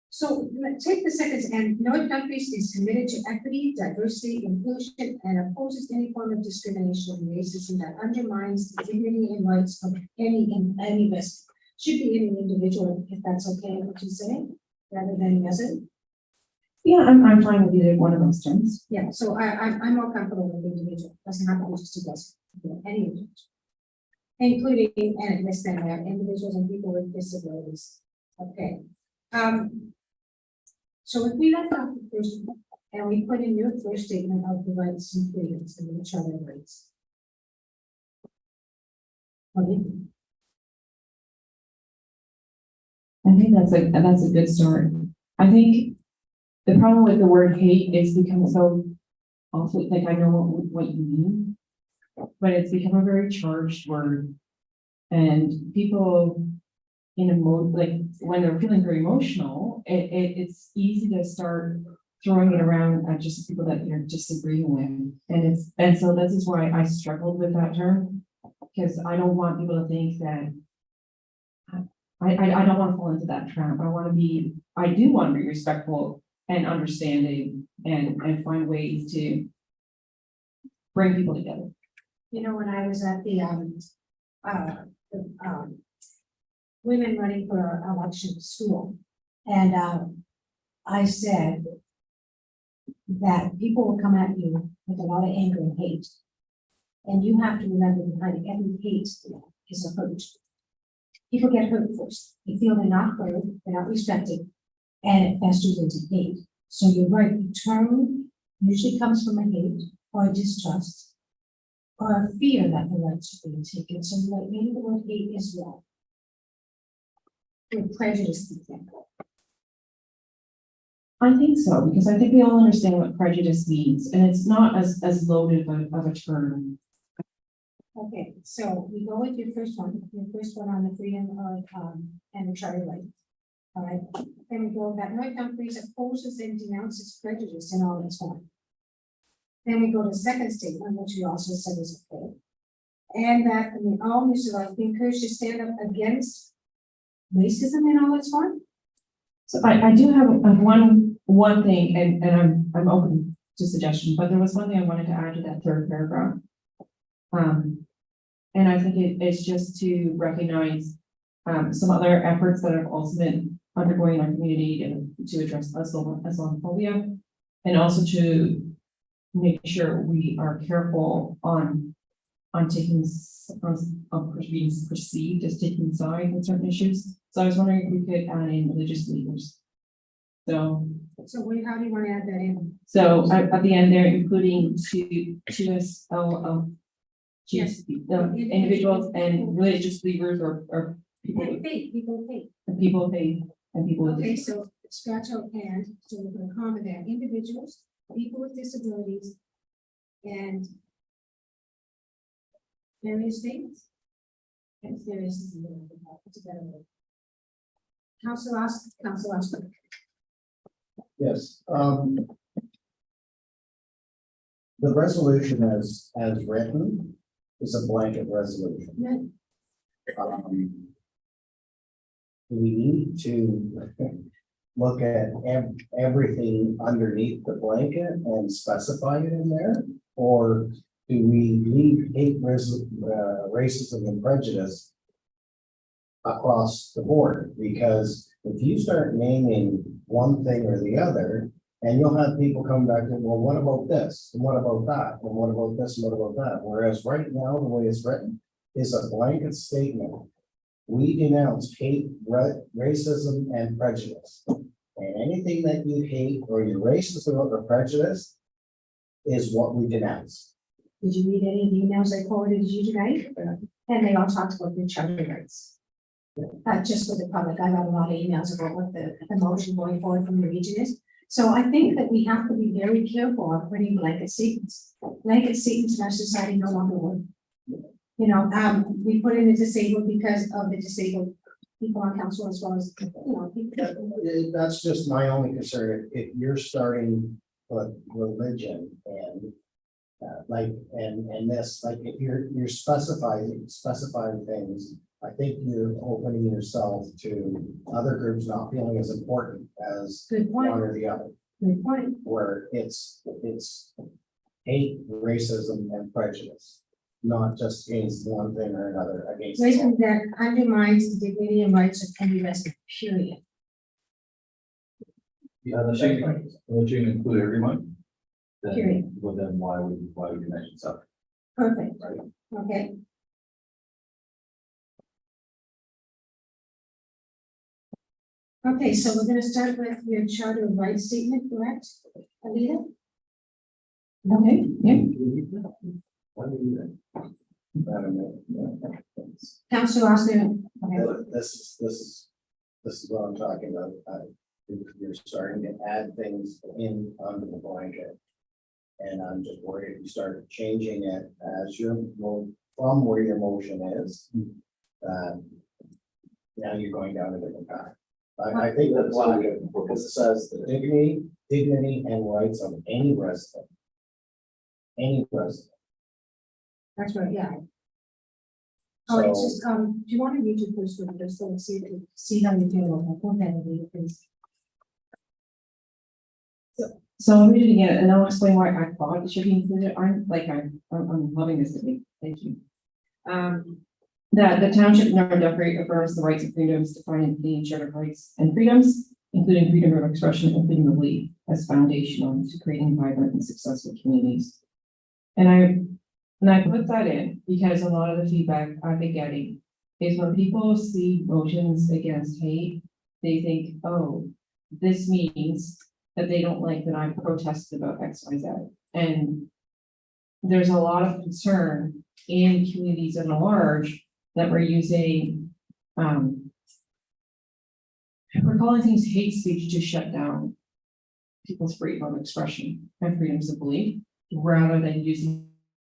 so take the sentence, and North Countries is committed to equity, diversity, inclusion, and opposes any form of discrimination and racism that undermines the dignity and rights of any resident. Should be any individual, if that's okay, what you say, rather than resident. Yeah, I'm fine with either one of those terms. Yeah, so I'm more comfortable with individual, doesn't have to be just a resident, any individual. Including, and list them there, individuals and people with disabilities. Okay. So if we left out the first one, and we put in your first statement of the rights and freedoms and the Charter of Rights. Okay, I think that's a good start. I think the problem with the word hate is become so also, like, I know what you mean, but it's become a very charged word. And people like when they're feeling very emotional, it's easy to start throwing it around at just people that you're disagreeing with. And so this is why I struggled with that term, because I don't want people to think that I don't want to fall into that trap. I do want to be respectful and understanding and find ways to bring people together. you know, when I was at the women running for election school, and I said that people will come at you with a lot of anger and hate. And you have to remember behind every hate is a hurt. People get hurt first. They feel they're not heard, they're not respected, and it festers into hate. So you're right, the term usually comes from a hate or a distrust or a fear that the rights are being taken. So like maybe the word hate is wrong. With prejudice, for example. I think so, because I think we all understand what prejudice means, and it's not as loaded of a term. Okay, so we go with your first one on the freedom of, and the charter right. All right, then we go that North Countries opposes and denounces prejudice in all its form. Then we go to second statement, which we also said is okay. And that all New Zealanders be encouraged to stand up against racism in all its form. So I do have one thing, and I'm open to suggestion, but there was one thing I wanted to add to that third paragraph. And I think it's just to recognize some other efforts that have also been undergoing in our community and to address Islamophobia, and also to make sure we are careful on taking being perceived as taking side in certain issues. So I was wondering if we could add in religious leaders. So How do you want to add that in? So at the end there, including Yes. individuals and religious leaders or people And faith, people faith. and people of faith and people with Okay, so scratch out and, so we're gonna comment there, individuals, people with disabilities, and various things. And various, it's a better word. Council asked. Yes, the resolution as written is a blanket resolution. We need to look at everything underneath the blanket and specify it in there? Or do we leave hate, racism and prejudice across the board? Because if you start naming one thing or the other, and you'll have people come back and, well, what about this? And what about that? And what about this? And what about that? Whereas right now, the way it's written is a blanket statement. We denounce hate, racism, and prejudice. And anything that you hate or you're racist or prejudiced is what we denounce. Did you read any of the emails I forwarded you tonight? And they all talked about the charter rights. Just for the public, I got a lot of emails about what the motion going forward from the region is. So I think that we have to be very careful of putting blanket statements. Blanket statements in our society no longer work. You know, we put in the disabled because of the disabled people on council as well as, you know, people. That's just my only concern. If you're starting with religion and Like, and this, like, if you're specifying things, I think you're opening yourself to other groups not feeling as important as Good one point, or the other, good point. where it's hate, racism, and prejudice, not just against one thing or another, against. Racism that undermines the dignity and rights of any resident, period. Yeah, unless you include everyone. Period. Then, well, then why would you mention something, Perfect, right? okay. Okay, so we're gonna start with your charter of rights statement, correct, Alita? Okay, yeah. Why do you do that? Madam Mayor, Councilor Austin, okay, This is what I'm talking about. You're starting to add things in under the blanket. And I'm just worried if you start changing it as from where your motion is. Now you're going down a different path. I think that's why, because it says the dignity and rights of any resident. Any resident. that's right, yeah. Oh, it's So- just, do you want to read your first one, just so see how you feel, go ahead and read it, please. So I'll read it again, and I'll explain why I thought it should be included. I'm loving this debate. Thank you. That the township of North Dufferin affirms the rights and freedoms defined in the Charter of Rights and Freedoms, including freedom of expression and freedom of belief, as foundational to creating vibrant and successful communities. And I put that in because a lot of the feedback I've been getting is when people see motions against hate, they think, oh, this means that they don't like that I protested about X, Y, Z. And there's a lot of concern in communities at large that we're using, we're calling things hate speech to shut down people's freedom of expression and freedoms of belief, rather than using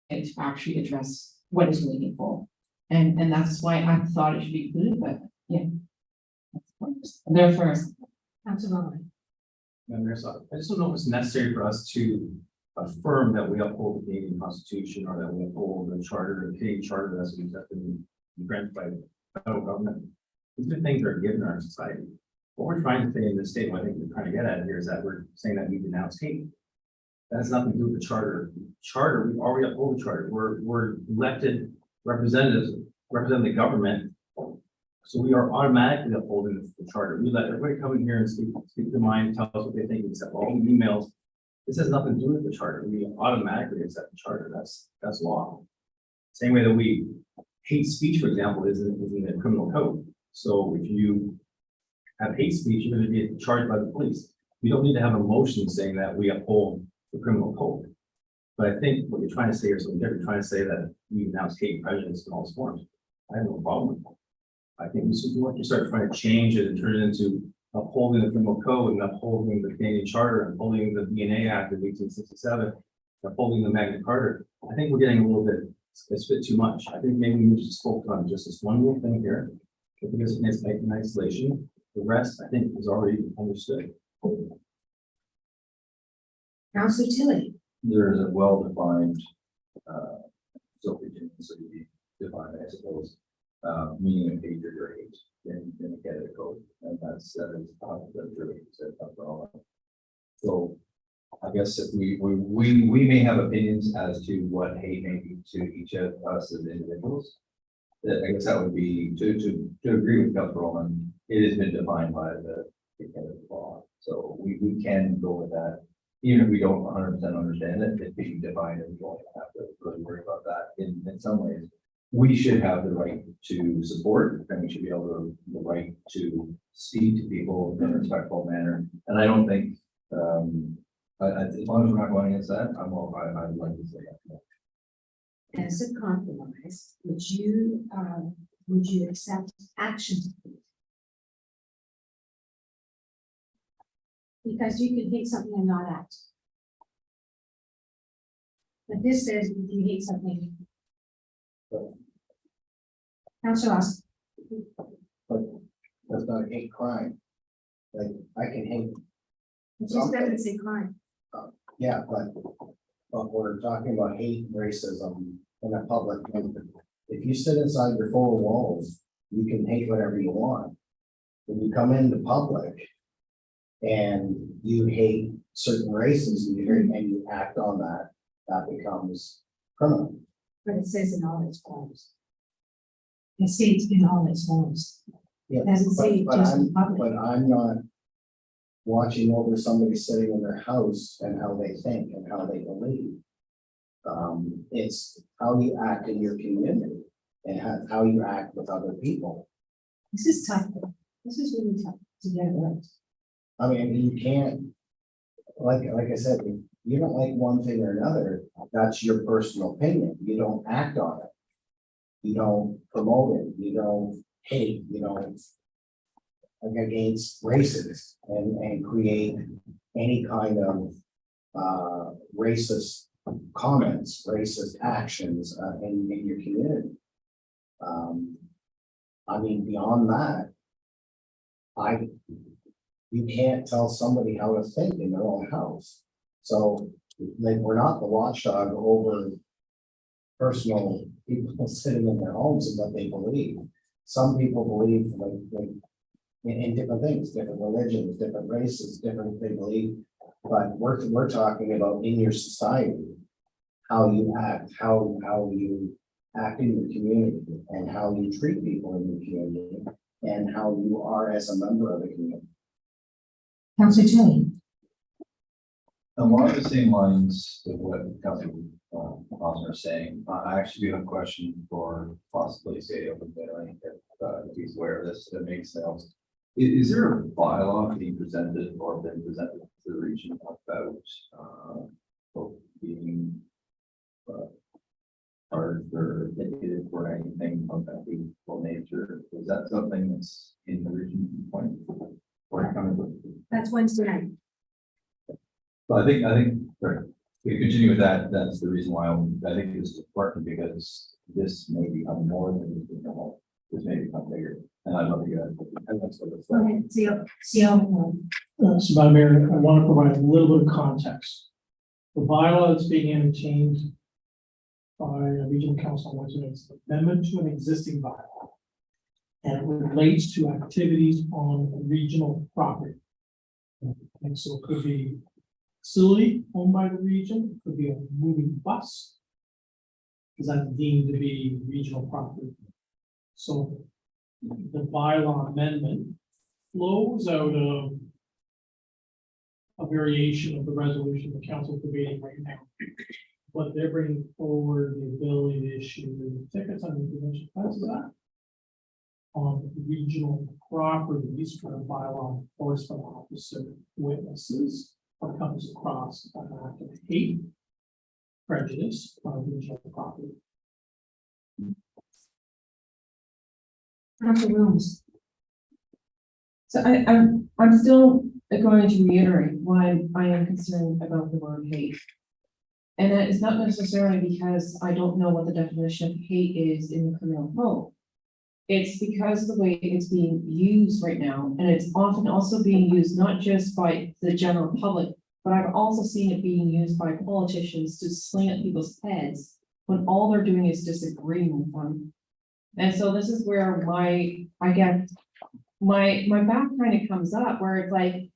it to actually address what is really meaningful. And that's why I thought it should be included, but yeah. There first. Councilor Rowland. And there's, I just don't know if it's necessary for us to affirm that we uphold the Canadian Constitution or that we uphold the charter, the Canadian charter that's been granted by the federal government. These are things that are given in our society. What we're trying to say in this statement, I think we're trying to get at here is that we're saying that we denounce hate. That has nothing to do with the charter. Charter, we already uphold the charter. We're elected representatives, represent the government. So we are automatically upholding the charter. We let everybody come in here and speak their mind, tell us what they think, accept all the emails. This has nothing to do with the charter. We automatically accept the charter. That's law. Same way that we hate speech, for example, is in the criminal code. So if you have hate speech, you're going to be charged by the police. You don't need to have a motion saying that we uphold the criminal code. But I think what you're trying to say is something different. You're trying to say that we denounce hate and prejudice in all its forms. I have no problem with that. I think this is what you start trying to change it and turn it into upholding the criminal code and upholding the Canadian Charter and upholding the DNA Act of 1867, upholding the Magna Carta. I think we're getting a little bit, it's a bit too much. I think maybe we just focus on just this one little thing here. Because it's in isolation, the rest I think is already understood. Councilor Tilly. There is a well-defined, so you define, I suppose, meaning of hatred or hate in the Canada Code, and that is how the jury said for all. So I guess if we may have opinions as to what hate may be to each of us as individuals. I guess that would be to agree with Councilor Roman. It has been defined by the Canada law, so we can go with that. Even if we don't 100% understand it, it's being defined and we don't have to really worry about that in some ways. We should have the right to support, and we should be able to the right to speak to people in a respectful manner. And I don't think, as long as we're not going against that, I'd like to say that. As a compromise, would you accept action? Because you can hate something and not act. But this says if you hate something. Councilor Austin. But that's not a hate crime. Like, I can hate. It just doesn't say crime. Yeah, but but we're talking about hate and racism in a public forum. If you sit inside your four walls, you can hate whatever you want. When you come into public and you hate certain races and you act on that, that becomes criminal. But it says in all its forms. It states in all its forms. Yeah, It doesn't say but just in public. But I'm not watching over somebody sitting in their house and how they think and how they believe. It's how you act in your community and how you act with other people. This is tough. This is really tough to get it right. I mean, you can't, like I said, if you don't like one thing or another, that's your personal opinion. You don't act on it. You don't promote it. You don't hate, you don't against races and create any kind of racist comments, racist actions in your community. I mean, beyond that, you can't tell somebody how to think in their own house. So like, we're not the watchdog over personal people sitting in their homes and what they believe. Some people believe like in different things, different religions, different races, different they believe. But we're talking about in your society, how you act, how you act in your community and how you treat people in your community and how you are as a member of the community. Councillor Tilly. Along the same lines of what Councilor Osmer is saying, I actually do have a question for possibly say open Bailey, if he's aware of this, that makes sense. Is there a bylaw being presented or been presented to the region about being charged or ticketed for anything of that equal nature? Is that something that's in the region point? Or coming with? That's Wednesday night. Well, I think, sorry, we continue with that, that's the reason why I think this is important, because this may become more than normal. This may become bigger, and I'd love to get, and that's what it's Go like. ahead, CO. So Madam Mayor, I want to provide a little bit of context. The bylaw that's being entertained by a regional council on Wednesday is an amendment to an existing bylaw. And it relates to activities on regional property. And so it could be facility owned by the region, it could be a moving bus. Because that's deemed to be regional property. So the bylaw amendment flows out of a variation of the resolution the council is debating right now. But they're bringing forward the ability to issue tickets on the Provincial Council Act on regional properties for a bylaw enforcement officer witnesses or comes across an act of hate, prejudice on regional property. Councillor Rooms. So I'm still going to reiterate why I am concerned about the word hate. And that is not necessarily because I don't know what the definition of hate is in the criminal code. It's because of the way it's being used right now, and it's often also being used not just by the general public, but I've also seen it being used by politicians to sling at people's heads when all they're doing is disagreeing with them. And so this is where my back kind of comes up, where it's like,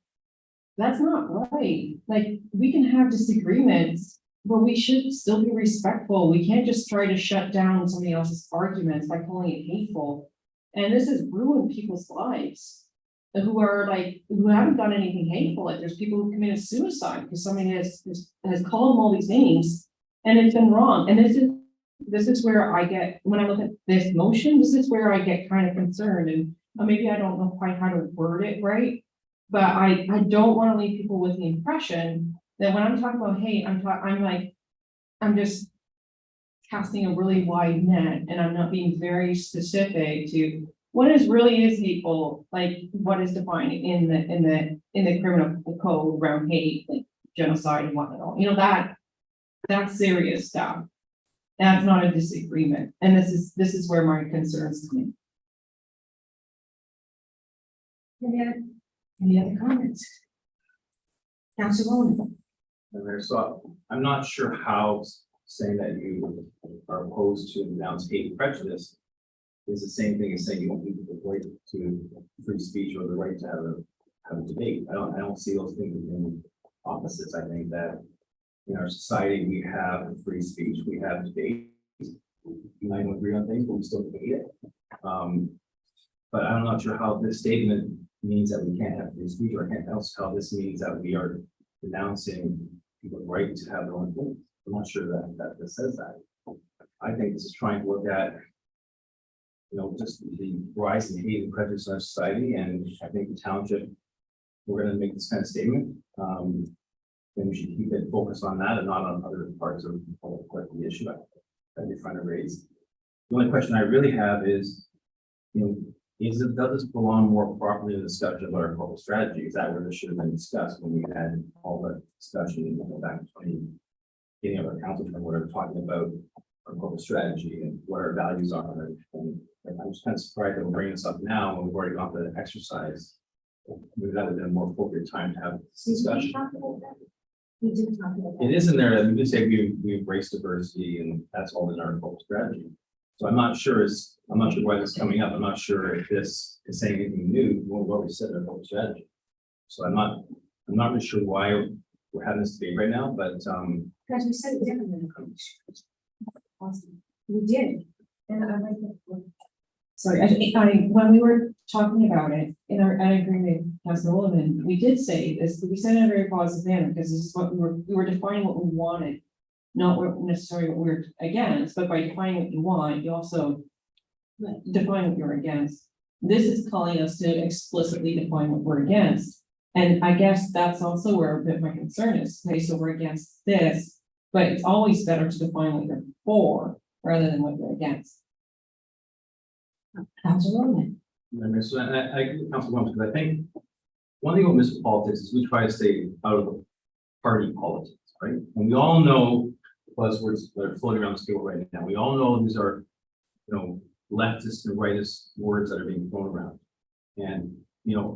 that's not right. Like, we can have disagreements, but we should still be respectful. We can't just try to shut down somebody else's arguments by calling it hateful. And this has ruined people's lives who haven't done anything hateful. Like, there's people who committed suicide because somebody has called them all these names and it's been wrong. And this is where I get, when I look at this motion, this is where I get kind of concerned, and maybe I don't know quite how to word it right, but I don't want to leave people with the impression that when I'm talking about hate, I'm just casting a really wide net, and I'm not being very specific to what really is hateful, like what is defined in the criminal code around hate, like genocide and whatnot. You know, that's serious stuff. That's not a disagreement, and this is where my concerns come in. Any other comments? Councillor Rowan. And there's, so I'm not sure how saying that you are opposed to announce hate and prejudice is the same thing as saying you don't need the right to free speech or the right to have a debate. I don't see those things as being opposites. I think that in our society, we have free speech, we have debate. You might agree on things, but we still debate it. But I'm not sure how this statement means that we can't have free speech, or can't else how this means that we are denouncing people's right to have their own opinion. I'm not sure that this says that. I think this is trying to look at, just the rise in hate and prejudice in our society, and I think the township, we're gonna make this kind of statement. Then we should keep it focused on that and not on other parts of what the issue that you're trying to raise. The only question I really have is, does this belong more properly in the discussion about our corporate strategy? Is that where this should have been discussed when we had all the discussion back in getting our council from where we're talking about our corporate strategy and what our values are? And I'm just kind of surprised that we're bringing this up now when we've already gone through the exercise. Maybe that would have been a more appropriate time to have this discussion. We did talk about that. It is in there, we did say we embrace diversity, and that's all in our corporate strategy. So I'm not sure why this is coming up. I'm not sure if this is saying anything new, what we said in our corporate strategy. So I'm not really sure why we're having this debate right now, but Because we said it differently in the conversation. Awesome. We did. And I like that. Sorry, when we were talking about it, I agree with Councilor Williman, we did say this, but we said it in a very positive manner, because this is what we were defining what we wanted. Not what necessarily what we're against, but by defining what you want, you also define what you're against. This is calling us to explicitly define what we're against. And I guess that's also where a bit my concern is. Okay, so we're against this, but it's always better to define what you're for rather than what you're against. Councilor Roman. so I agree with Councilor Williams, because I think one thing about municipal politics is we try to stay out of party politics, right? And we all know buzzwords that are floating around the table right now. We all know these are, leftist and rightist words that are being thrown around. And,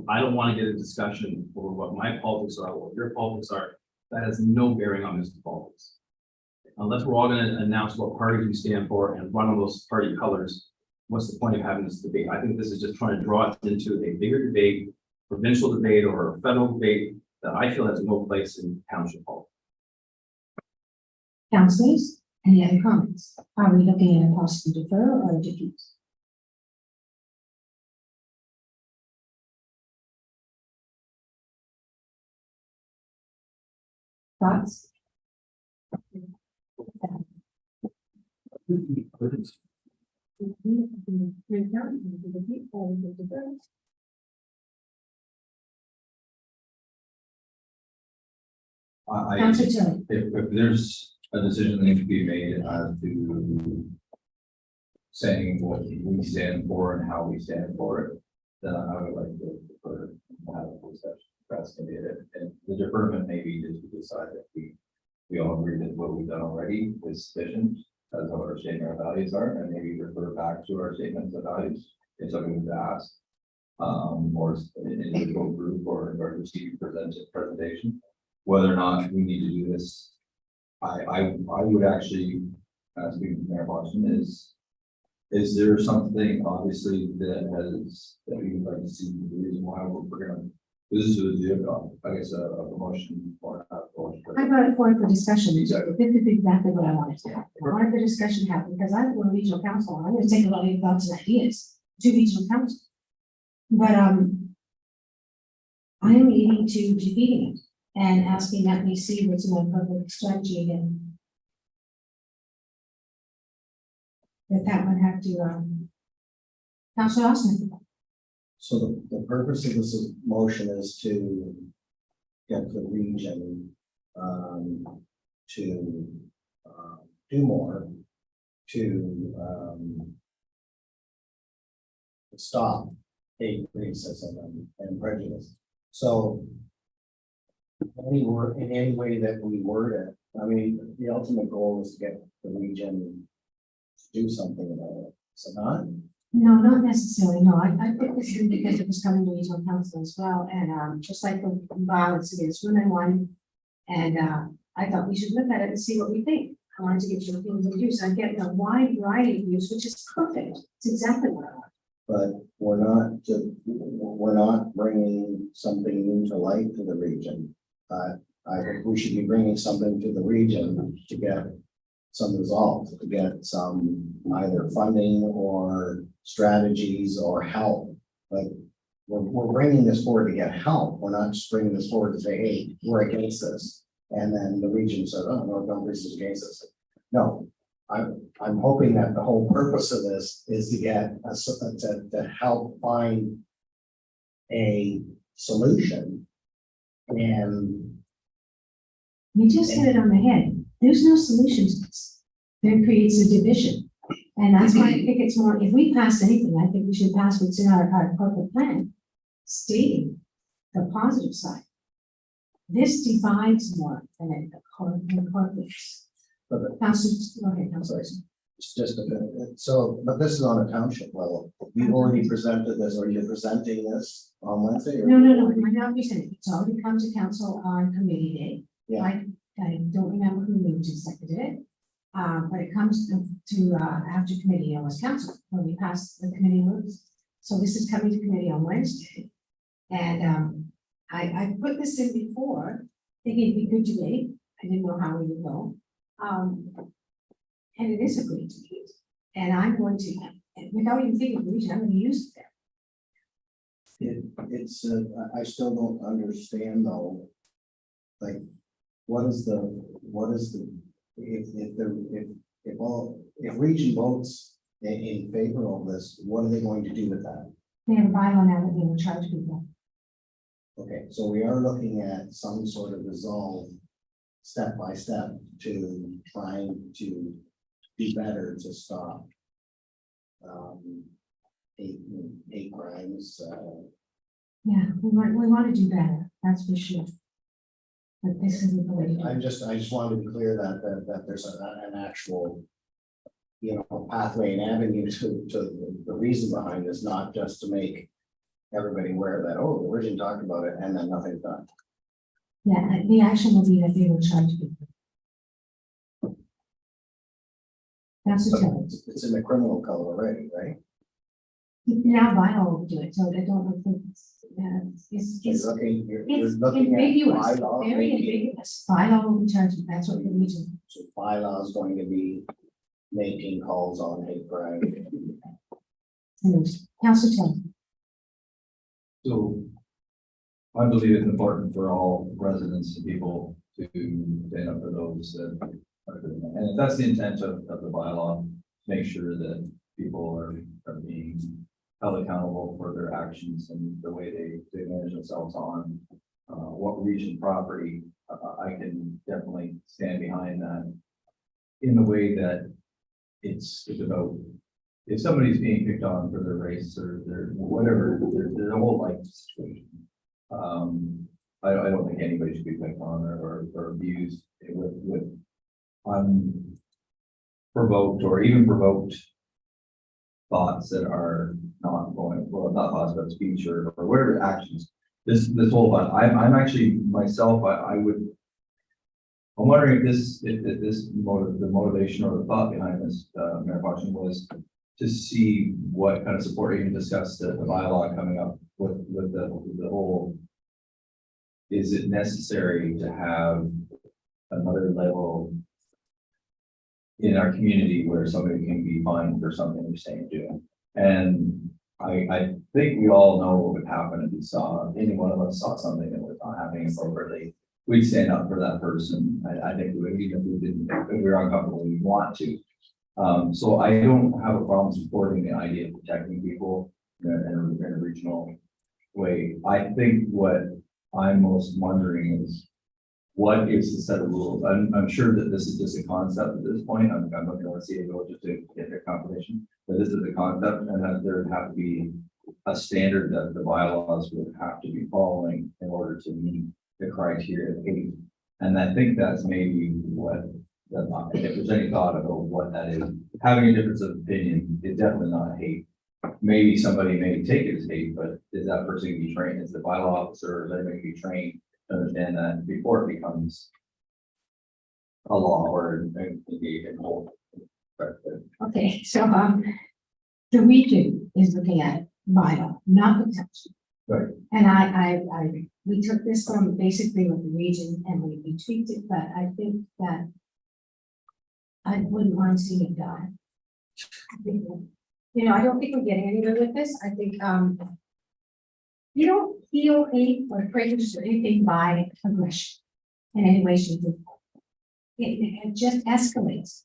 I don't want to get a discussion over what my politics are, what your politics are. That has no bearing on municipal politics. Unless we're all going to announce what parties we stand for and run on those party colors, what's the point of having this debate? I think this is just trying to draw us into a bigger debate, provincial debate or a federal debate that I feel has no place in township politics. Councilors, any other comments? Are we looking at a possible deferral or a diffuse? Thoughts? Councilor Tilly. If there's a decision that needs to be made as to saying what we stand for and how we stand for it, then I would like to defer and have a discussion. That's gonna be it. And the deferment may be just to decide that we all agree that what we've done already is sufficient as what our statement of values are, and maybe refer back to our statements of values if something was asked. Or an individual group or receive presentation, whether or not we need to do this. I would actually ask you, Mayor Boston, is there something obviously that we would like to see the reason why we're gonna, this is I guess a promotion or not promotion. I brought it forward for discussion. Exactly. This is exactly what I wanted to have. I wanted the discussion to happen because I'm a regional council. I'm going to take a lot of your thoughts and ideas to regional council. But I am leading to defeating it and asking that we see what's in our public strategy again. That would have to, Councilor Austin. So the purpose of this motion is to get the region to do more to stop hate, racism, and prejudice. So in any way that we word it, I mean, the ultimate goal is to get the region to do something about it. So not. No, not necessarily. No, I think this is because it was coming to regional council as well. And just like the violence against women one, and I thought we should look at it and see what we think. I wanted to get your opinions of views. I'm getting a wide variety of views, which is perfect. It's exactly what I want. But we're not bringing something new to light to the region. I think we should be bringing something to the region to get some resolve, to get some either funding or strategies or help. Like, we're bringing this forward to get help. We're not just bringing this forward to say, hey, we're against this. And then the region says, oh, no, Dumfries is against this. No, I'm hoping that the whole purpose of this is to get to help find a solution. And You just hit it on the head. There's no solution to this. That creates a division. And that's why I think it's more, if we pass anything, I think we should pass what's in our corporate plan, stating the positive side. This divides more than it incorporates. Council, go ahead, Council. it's just a bit, so, but this is on a township level. You've already presented this, or you're presenting this on Wednesday? Or? No, we're not presenting. It's already come to council on committee day. Yeah. I don't remember who moved and seconded it. But it comes to after committee on council, when we pass the committee moves. So this is coming to committee on Wednesday. And I put this in before, thinking it'd be good debate. I didn't know how we would go. And it is a great debate. And I'm going to, without even thinking of the region, I'm going to use it there. It's I still don't understand though. Like, what is the if region votes in favor of this, what are they going to do with that? They have a bylaw now that they will charge people. Okay, so we are looking at some sort of resolve step by step to trying to be better to stop hate crimes. Yeah, we want to do better, that's for sure. But this isn't the way to do I it. just wanted to be clear that there's an actual, pathway and avenue to the reason behind this, not just to make everybody aware that, oh, the region talked about it and then nothing's done. Yeah, the action will be that they will charge people. That's the challenge. It's in the criminal code already, right? Now bylaw will do it, so I don't know if it's You're looking at ambiguous, bylaw, very making- ambiguous. Bylaw will be charged, that's what the region. So bylaw is going to be making calls on hate crime. Council Kelly. So I believe it's important for all residents and people to stand up for those that are doing that. And if that's the intent of the bylaw, make sure that people are being held accountable for their actions and the way they manage themselves on what region property. I can definitely stand behind that in the way that it's about if somebody's being picked on for their race or their whatever, their whole life situation. I don't think anybody should be picked on or abused with unprovoked or even provoked thoughts that are not going, well, not thoughts, but speech or whatever actions. This whole lot, I'm actually myself, I'm wondering if the motivation or the thought behind this, Mayor Washington, was to see what kind of support you can discuss the bylaw coming up with the whole. Is it necessary to have another level in our community where somebody can be fined for something they're saying doing? And I think we all know what would happen if we saw, any one of us saw something that was not happening appropriately. We'd stand up for that person. I think we would, even if we didn't, if we were uncomfortable, we'd want to. So I don't have a problem supporting the idea of protecting people in a regional way. I think what I'm most wondering is what is the set of rules? I'm sure that this is just a concept at this point. I'm looking to see it go just to get their confirmation, but this is a concept and that there would have to be a standard that the bylaws would have to be following in order to meet the criteria of hate. And I think that's maybe what, if there's any thought about what that is, having a difference of opinion is definitely not hate. Maybe somebody may take it as hate, but is that person going to be trained as the bylaw officer, or is they going to be trained to understand that before it becomes a law or a whole. Okay, so, the region is looking at bylaw, not the township. Right. And we took this from basically with the region and we tweaked it, but I think that I wouldn't want to see it die. I think, you know, I don't think we're getting anywhere with this. I think, you don't feel hate or prejudice or anything by aggression in any way, shape, or form. It just escalates.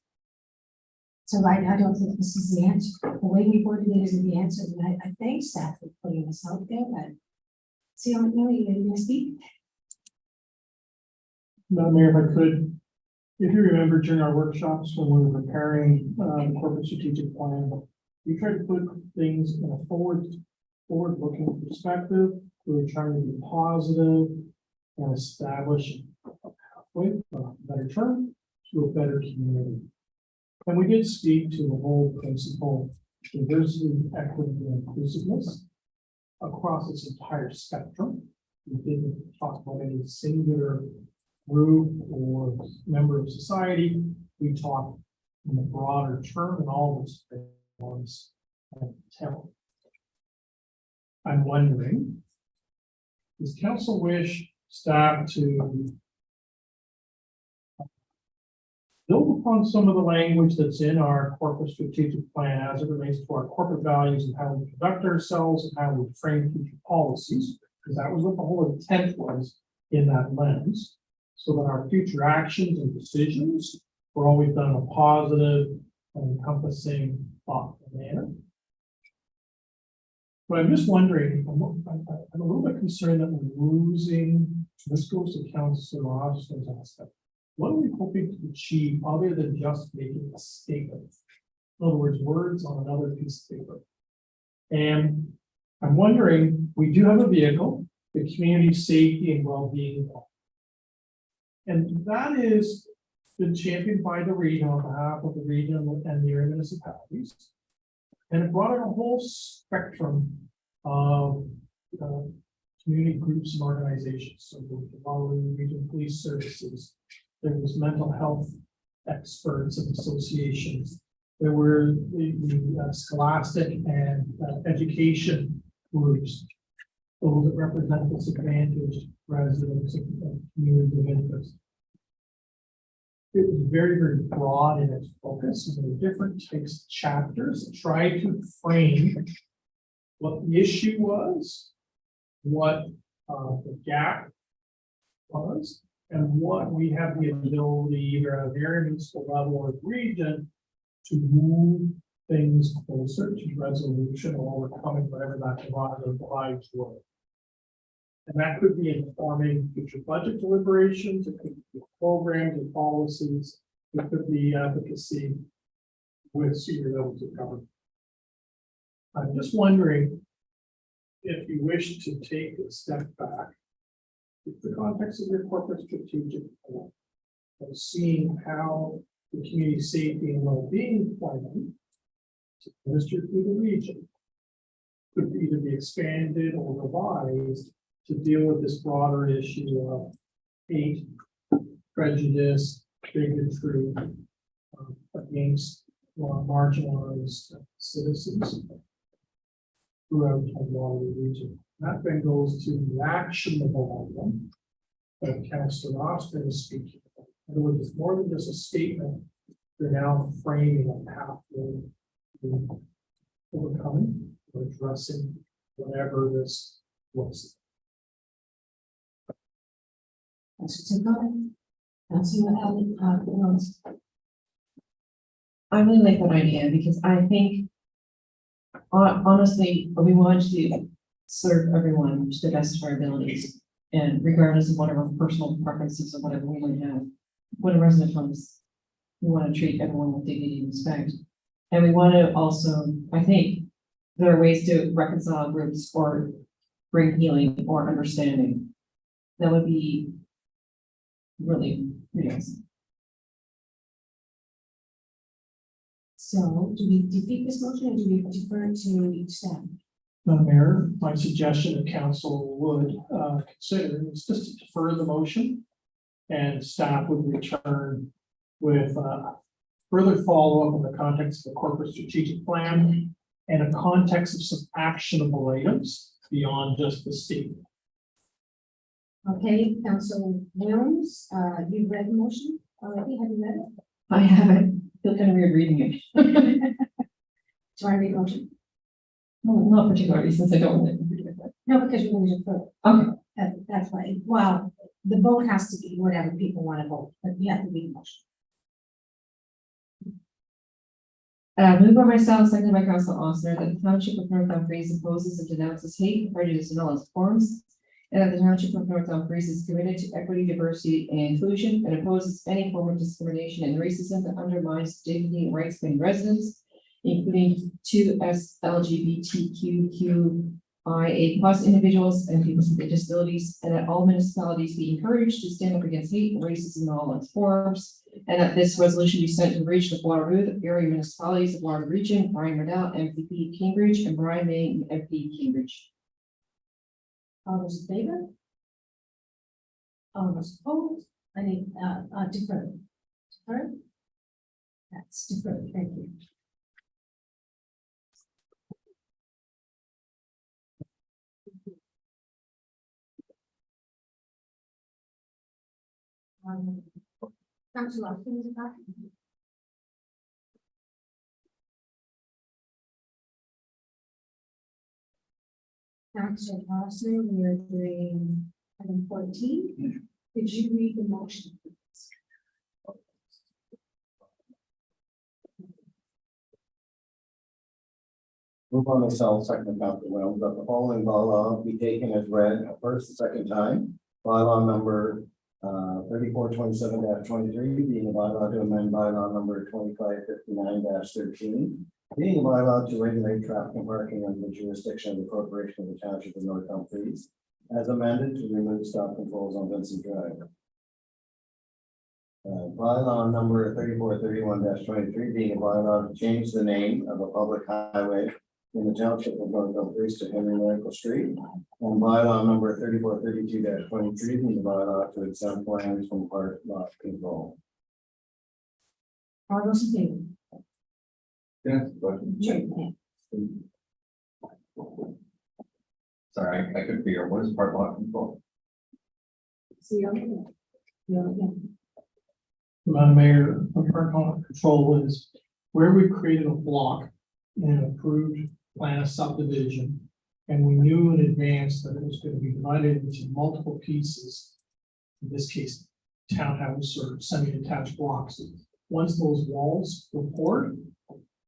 So I don't think this is the answer. The way we worded it isn't the answer, and I thank staff for putting this out there, but see, I'm really going to speak. Madam Mayor, if I could, if you remember during our workshops when we were preparing the corporate strategic plan, we tried to put things in a forward-looking perspective. We were trying to be positive and establish a pathway, for a better term, to a better community. And we did speak to the whole principle, diversity, equity, and inclusiveness across its entire spectrum. We didn't talk about any singular group or member of society. We talked in the broader term and all those forms of talent. I'm wondering, does council wish staff to build upon some of the language that's in our corporate strategic plan as it relates to our corporate values and how we conduct ourselves and how we frame future policies, because that was what the whole intent was in that lens, so that our future actions and decisions were always done in a positive and encompassing, thoughtful manner. But I'm just wondering, I'm a little bit concerned that we're losing, this goes to Councilor Rogerson's aspect. What are we hoping to achieve other than just making a statement? In other words on another piece of paper. And I'm wondering, we do have a vehicle, the community safety and well-being. And that is been championed by the region on behalf of the region and the area municipalities. And it brought in a whole spectrum of community groups and organizations. So the Raleigh Region Police Services, there was mental health experts and associations. There were the scholastic and education groups, those that represent disadvantaged residents and communities of interest. It was very, very broad in its focus, and there were different types of chapters that tried to frame what the issue was, what the gap was, and what we have the ability, either at a very municipal level or region, to move things closer to resolution or overcoming whatever that divides were. And that could be informing future budget deliberations, it could be programs and policies, it could be advocacy with senior levels of government. I'm just wondering if you wish to take a step back, in the context of your corporate strategic plan, and seeing how the community safety and well-being plan to administer through the region could either be expanded or revised to deal with this broader issue of hate, prejudice, bigotry against marginalized citizens throughout the Raleigh region. That then goes to the actionable item that Councilor Austin is speaking about. In other words, it's more than just a statement. They're now framing a pathway to overcoming or addressing whatever this was. I really like that idea because I think honestly, we want to serve everyone to the best of our abilities. And regardless of whatever personal preferences or whatever we might have, when a resident comes, we want to treat everyone with dignity and respect. And we want to also, I think, there are ways to reconcile groups or bring healing or understanding. That would be really nice. So do we defeat this motion or do we defer it to each staff? Madam Mayor, my suggestion that council would consider is just to defer the motion and staff would return with further follow-up in the context of the corporate strategic plan and a context of some actionable items beyond just the statement. Okay, Council Williams, you read the motion already, have you read it? I haven't, feel kind of weird reading it. Do you want to read the motion? Well, not particularly, since I don't. Read it. No, because you're going to defer. Okay. That's why, well, the vote has to be whatever people want to vote, but you have to read the motion. Moved by myself, seconded by Council Oster, that the Township of North Dumfries opposes and denounces hate, prejudice, and all its forms. And that the Township of North Dumfries is committed to equity, diversity, and inclusion, and opposes any form of discrimination and racism that undermines dignity and rights of any residents, including 2S LGBTQIA+ individuals and people with disabilities, and that all municipalities be encouraged to stand up against hate and racism in all its forms. And that this resolution be sent to the region of Waterloo, the area municipalities of Waterloo Region, Brian Riddell, MPP Cambridge, and Brian May, MP Cambridge. All those in favor? All those opposed? Any, defer? Defer? That's deferred, thank you. Councillor Austin, is it back? Councillor Austin, we are doing item 14. Did you read the motion? Move on myself, second Council Williams, that the following bylaw be taken as read a first and second time. Bylaw number 3427-23, being a bylaw to amend bylaw number 2559-13, being a bylaw to regulate traffic and parking under the jurisdiction of the Corporation of the Township of North Dumfries, as amended to remove stop controls on Vincent Drive. Bylaw number 3431-23, being a bylaw to change the name of a public highway in the Township of North Dumfries to Henry Michael Street. And bylaw number 3432-23, being the bylaw to exempt lands from park lot control. All those in favor? Yeah, question. Sure. Sorry, I couldn't figure out what is part lot control. See you again. Madam Mayor, park lot control is where we created a block in an approved plan of subdivision. And we knew in advance that it was going to be divided into multiple pieces. In this case, townhouse or semi-detached blocks. Once those walls were poured,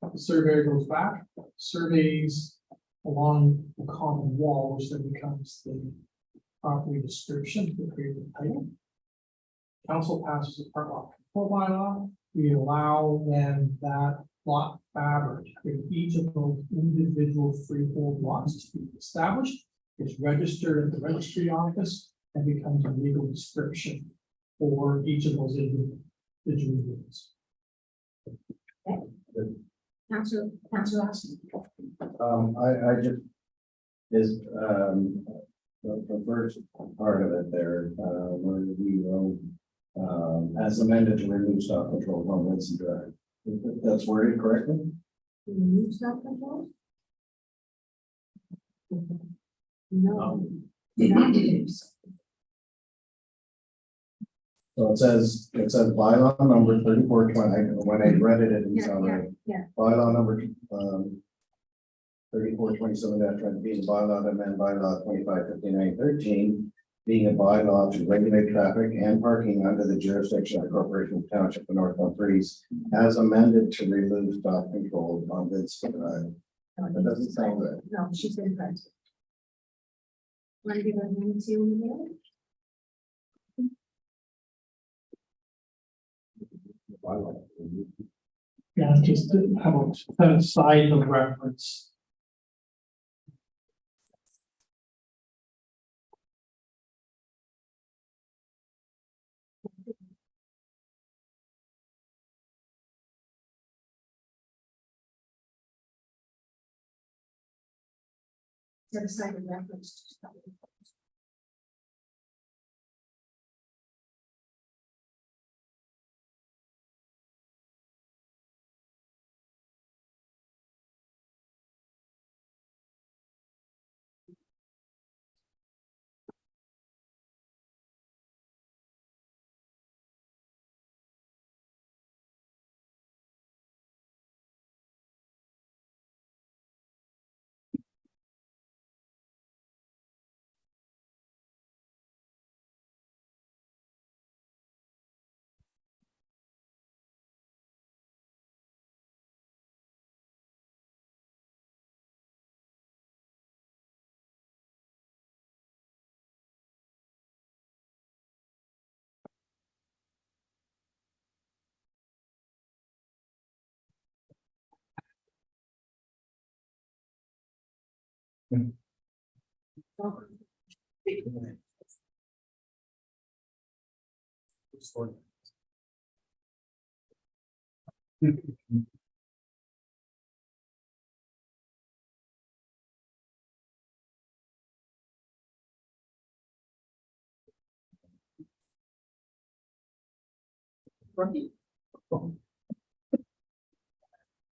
the surveyor goes back, surveys along the common wall, which then becomes the property description, the creative title. Council passes a park lot control bylaw. We allow then that lot fabric in each of those individual freehold lots to be established. It's registered at the registry office and becomes a legal description for each of those individual units. Councillor Austin. I just is the first part of it there, where we wrote as amended to remove stop control from Vincent Drive. That's worded correctly? Remove stop control? No. Not do so. So it says bylaw number 3420, when I read it, it was on Yeah. bylaw number 3427-20, being a bylaw to amend bylaw 2559-13, being a bylaw to regulate traffic and parking under the jurisdiction of the Corporation of Township of North Dumfries, as amended to remove stop control on Vincent Drive. That doesn't sound good. No, she's been correct. Want to give her a hand to you? Yeah, just how about set aside the reference. Set aside the reference to.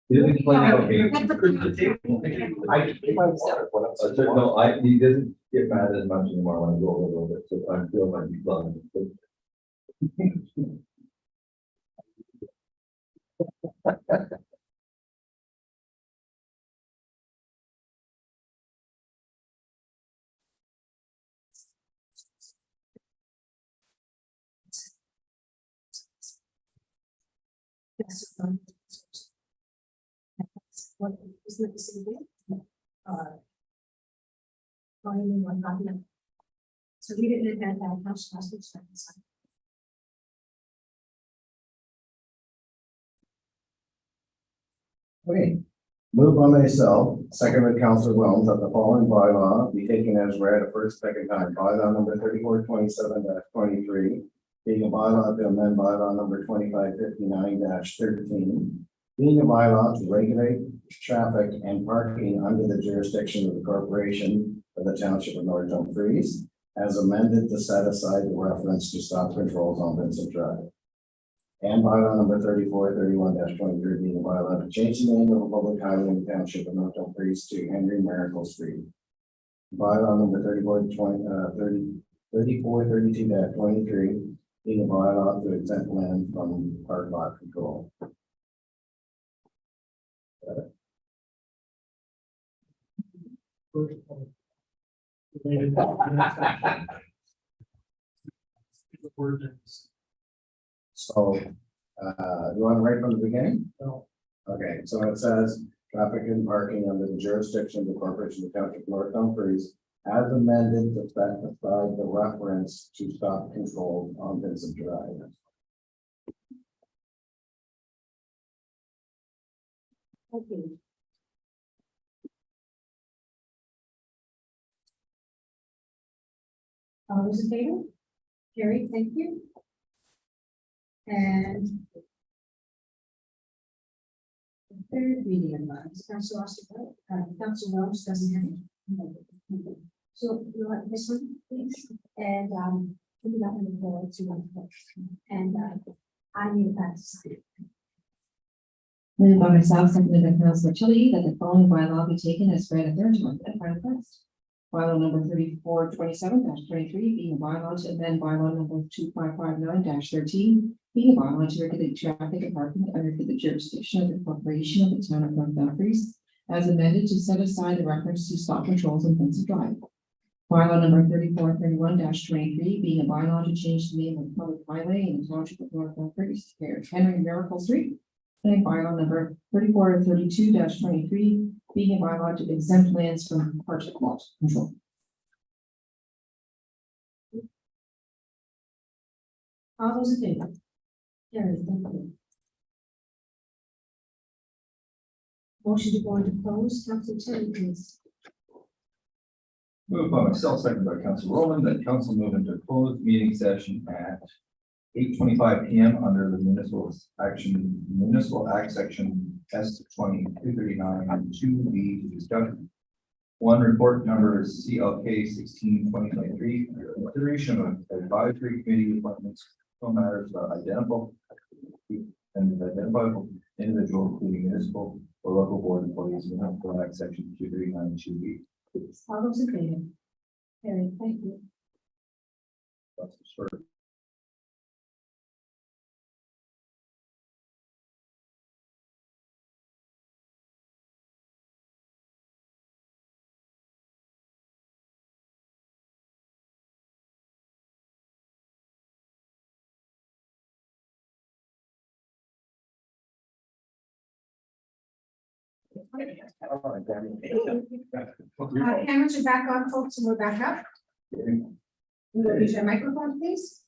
He didn't explain how it came. He doesn't get mad as much anymore when I go over a little bit, so I feel like he's loving it. Yes. What, isn't it the same thing? Only one copy. So we didn't invent that, house last week's. Okay, moved by myself, second by Councilor Williams, that the following bylaw be taken as read a first, second time, bylaw number 3427-23. Being a bylaw to amend bylaw number 2559-13. Being a bylaw to regulate traffic and parking under the jurisdiction of the corporation of the township of North Dumfries, as amended to set aside the reference to stop controls on Vincent Drive. And bylaw number 3431-23, being a bylaw to change the name of a public highway in the township of North Dumfries to Henry Miracle Street. Bylaw number 3432-23, being a bylaw to exempt land from park lot control. So, you want to write from the beginning? No. Okay, so it says, traffic and parking under the jurisdiction of the corporation of the township of North Dumfries, as amended to set aside the reference to stop control on Vincent Drive. Okay. All those in favor? Carrie, thank you. And the third reading of minds, Council Oster, Council Wells doesn't have it. So you want this one, please? And give me that one forward to one. And I need that to sign. Moved by myself, seconded by Councilor Chile, that the following bylaw be taken as read a third time and final passed. Bylaw number 3427-23, being a bylaw to amend bylaw number 2559-13, being a bylaw to regulate traffic and parking under the jurisdiction of the corporation of the town of North Dumfries, as amended to set aside the reference to stop controls on Vincent Drive. Bylaw number 3431-23, being a bylaw to change the name of the public highway in the township of North Dumfries to Henry Miracle Street. And bylaw number 3432-23, being a bylaw to exempt lands from park lot control. All those in favor? Carrie, thank you. Motion to go into close, Council Terry, please. Moved by myself, second by Council Rowland, that council move into a closed meeting session at 8:25 PM under the municipal act section S 2239 and 2B to discuss. One, report number CLK 16/2023, consideration of advisory committee appointments on matters about identifiable individual, including municipal or local board employees, municipal act section 239 and 2B. All those in favor? Carrie, thank you. That's for sure. Cameras are back on, folks, and we're back up. Will you use your microphone, please?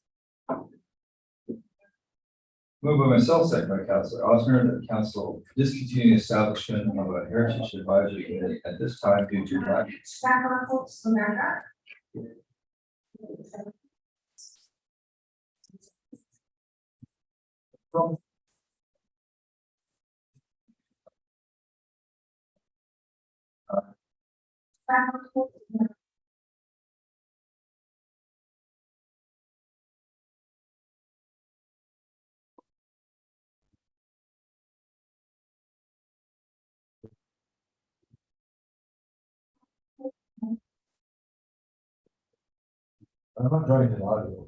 Moved by myself, second by Councillor Osmer, that council discontinue the establishment of a heritage advisory committee at this time due to lack. Back on, folks, come back up. Back on, folks. I'm not joining the audio.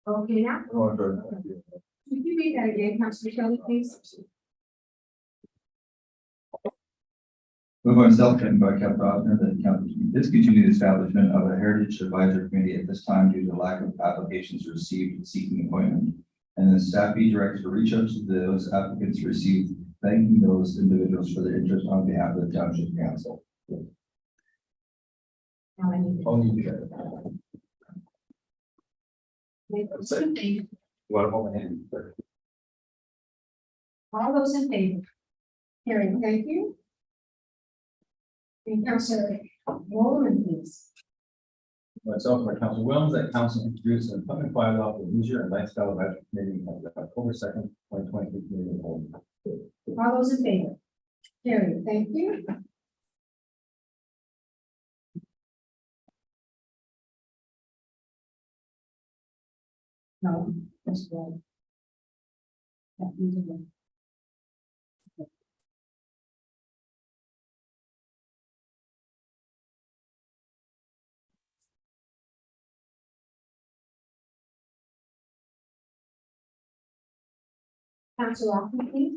Okay, now, could you read that again, Councilor Kelly, please? Moved by myself, second by Councillor Osmer, that council discontinue the establishment of a heritage advisory committee at this time due to lack of applications received seeking appointment. And the staff be directed to reach out to those applicants received, thanking those individuals for their interest on behalf of the township council. Now I need to- Only you guys. What about my hand? All those in favor? Hearing, thank you. And Councilor Bowman, please. Myself, by Council Williams, that council introduced an appointment bylaw for leisure and lifestyle advisory committee on October 2nd, 2023 meeting of the whole. All those in favor? Hearing, thank you. No, that's good. That means no. Councilor Rockman, please.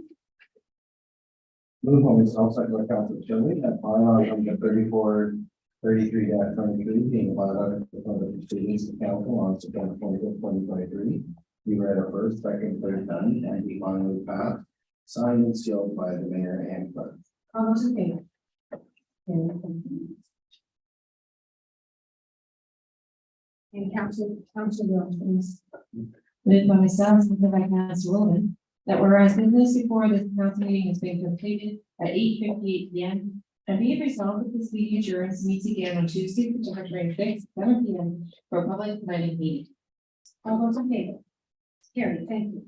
Move on myself, second by Councillor Shelby, that bylaw number 3433-23 being bylaw of the proceedings of council on September 25th, 2023. We read our first, second, third time, and be finally passed, signed and sealed by the mayor and clerk. All those in favor? Hearing, thank you. And Councilor Williams, please. Moved by myself, seconded by Councilor Wilman, that whereas business before this council meeting has been completed at 8:58 p.m. and be it resolved that this meeting adjourns meets again on Tuesday, September 26th, 7 p.m. for a public planning meeting. All those in favor? Hearing, thank you.